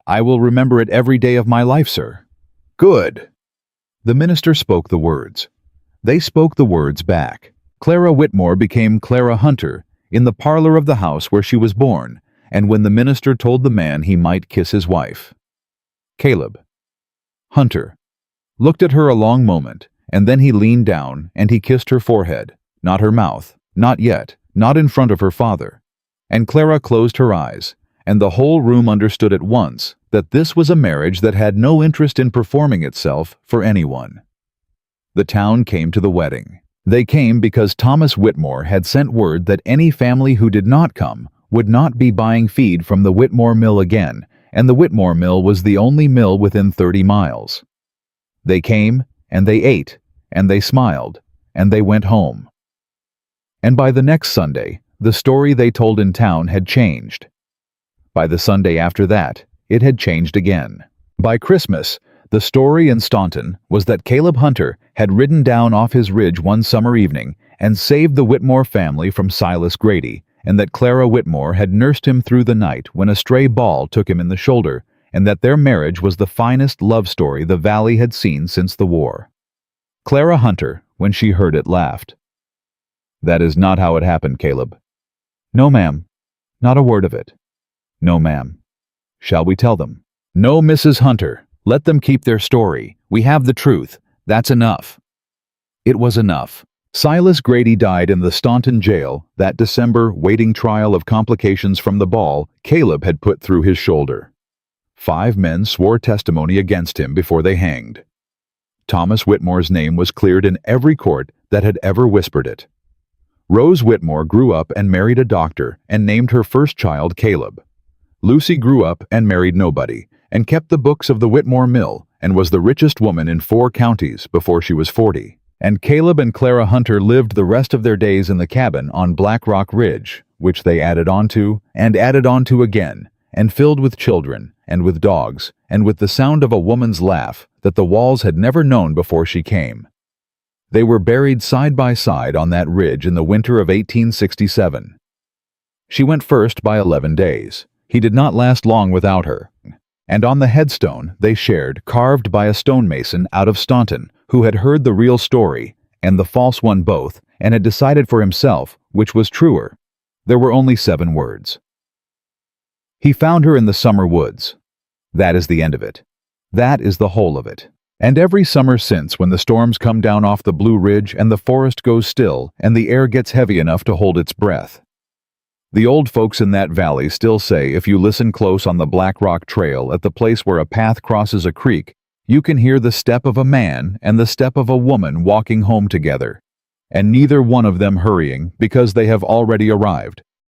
"I will remember it every day of my life, sir." "Good." The minister spoke the words. They spoke the words back. Clara Whitmore became Clara Hunter in the parlor of the house where she was born, and when the minister told the man he might kiss his wife. Caleb Hunter looked at her a long moment, and then he leaned down and he kissed her forehead, not her mouth, not yet, not in front of her father. And Clara closed her eyes, and the whole room understood at once that this was a marriage that had no interest in performing itself for anyone. The town came to the wedding. They came because Thomas Whitmore had sent word that any family who did not come would not be buying feed from the Whitmore mill again, and the Whitmore mill was the only mill within 30 miles. They came, and they ate, and they smiled, and they went home. And by the next Sunday, the story they told in town had changed. By the Sunday after that, it had changed again. By Christmas, the story in Staunton was that Caleb Hunter had ridden down off his ridge one summer evening and saved the Whitmore family from Silas Grady, and that Clara Whitmore had nursed him through the night when a stray ball took him in the shoulder, and that their marriage was the finest love story the valley had seen since the war. Clara Hunter, when she heard it, laughed. "That is not how it happened, Caleb." "No, ma'am. Not a word of it." "No, ma'am." "Shall we tell them?" "No, Mrs. Hunter. Let them keep their story. We have the truth. That's enough." It was enough. Silas Grady died in the Staunton jail that December, waiting trial of complications from the ball Caleb had put through his shoulder. 5 men swore testimony against him before they hanged. Thomas Whitmore's name was cleared in every court that had ever whispered it. Rose Whitmore grew up and married a doctor and named her first child Caleb. Lucy grew up and married nobody and kept the books of the Whitmore mill and was the richest woman in 4 counties before she was 40. And Caleb and Clara Hunter lived the rest of their days in the cabin on Black Rock Ridge, which they added onto and added onto again, and filled with children and with dogs and with the sound of a woman's laugh that the walls had never known before she came. They were buried side by side on that ridge in the winter of 1867. She went first by 11 days. He did not last long without her. And on the headstone they shared, carved by a stonemason out of Staunton, who had heard the real story and the false one both, and had decided for himself which was truer. There were only 7 words. He found her in the summer woods. That is the end of it. That is the whole of it. And every summer since, when the storms come down off the Blue Ridge and the forest goes still and the air gets heavy enough to hold its breath, the old folks in that valley still say if you listen close on the Black Rock Trail at the place where a path crosses a creek, you can hear the step of a man and the step of a woman walking home together, and neither one of them hurrying because they have already arrived.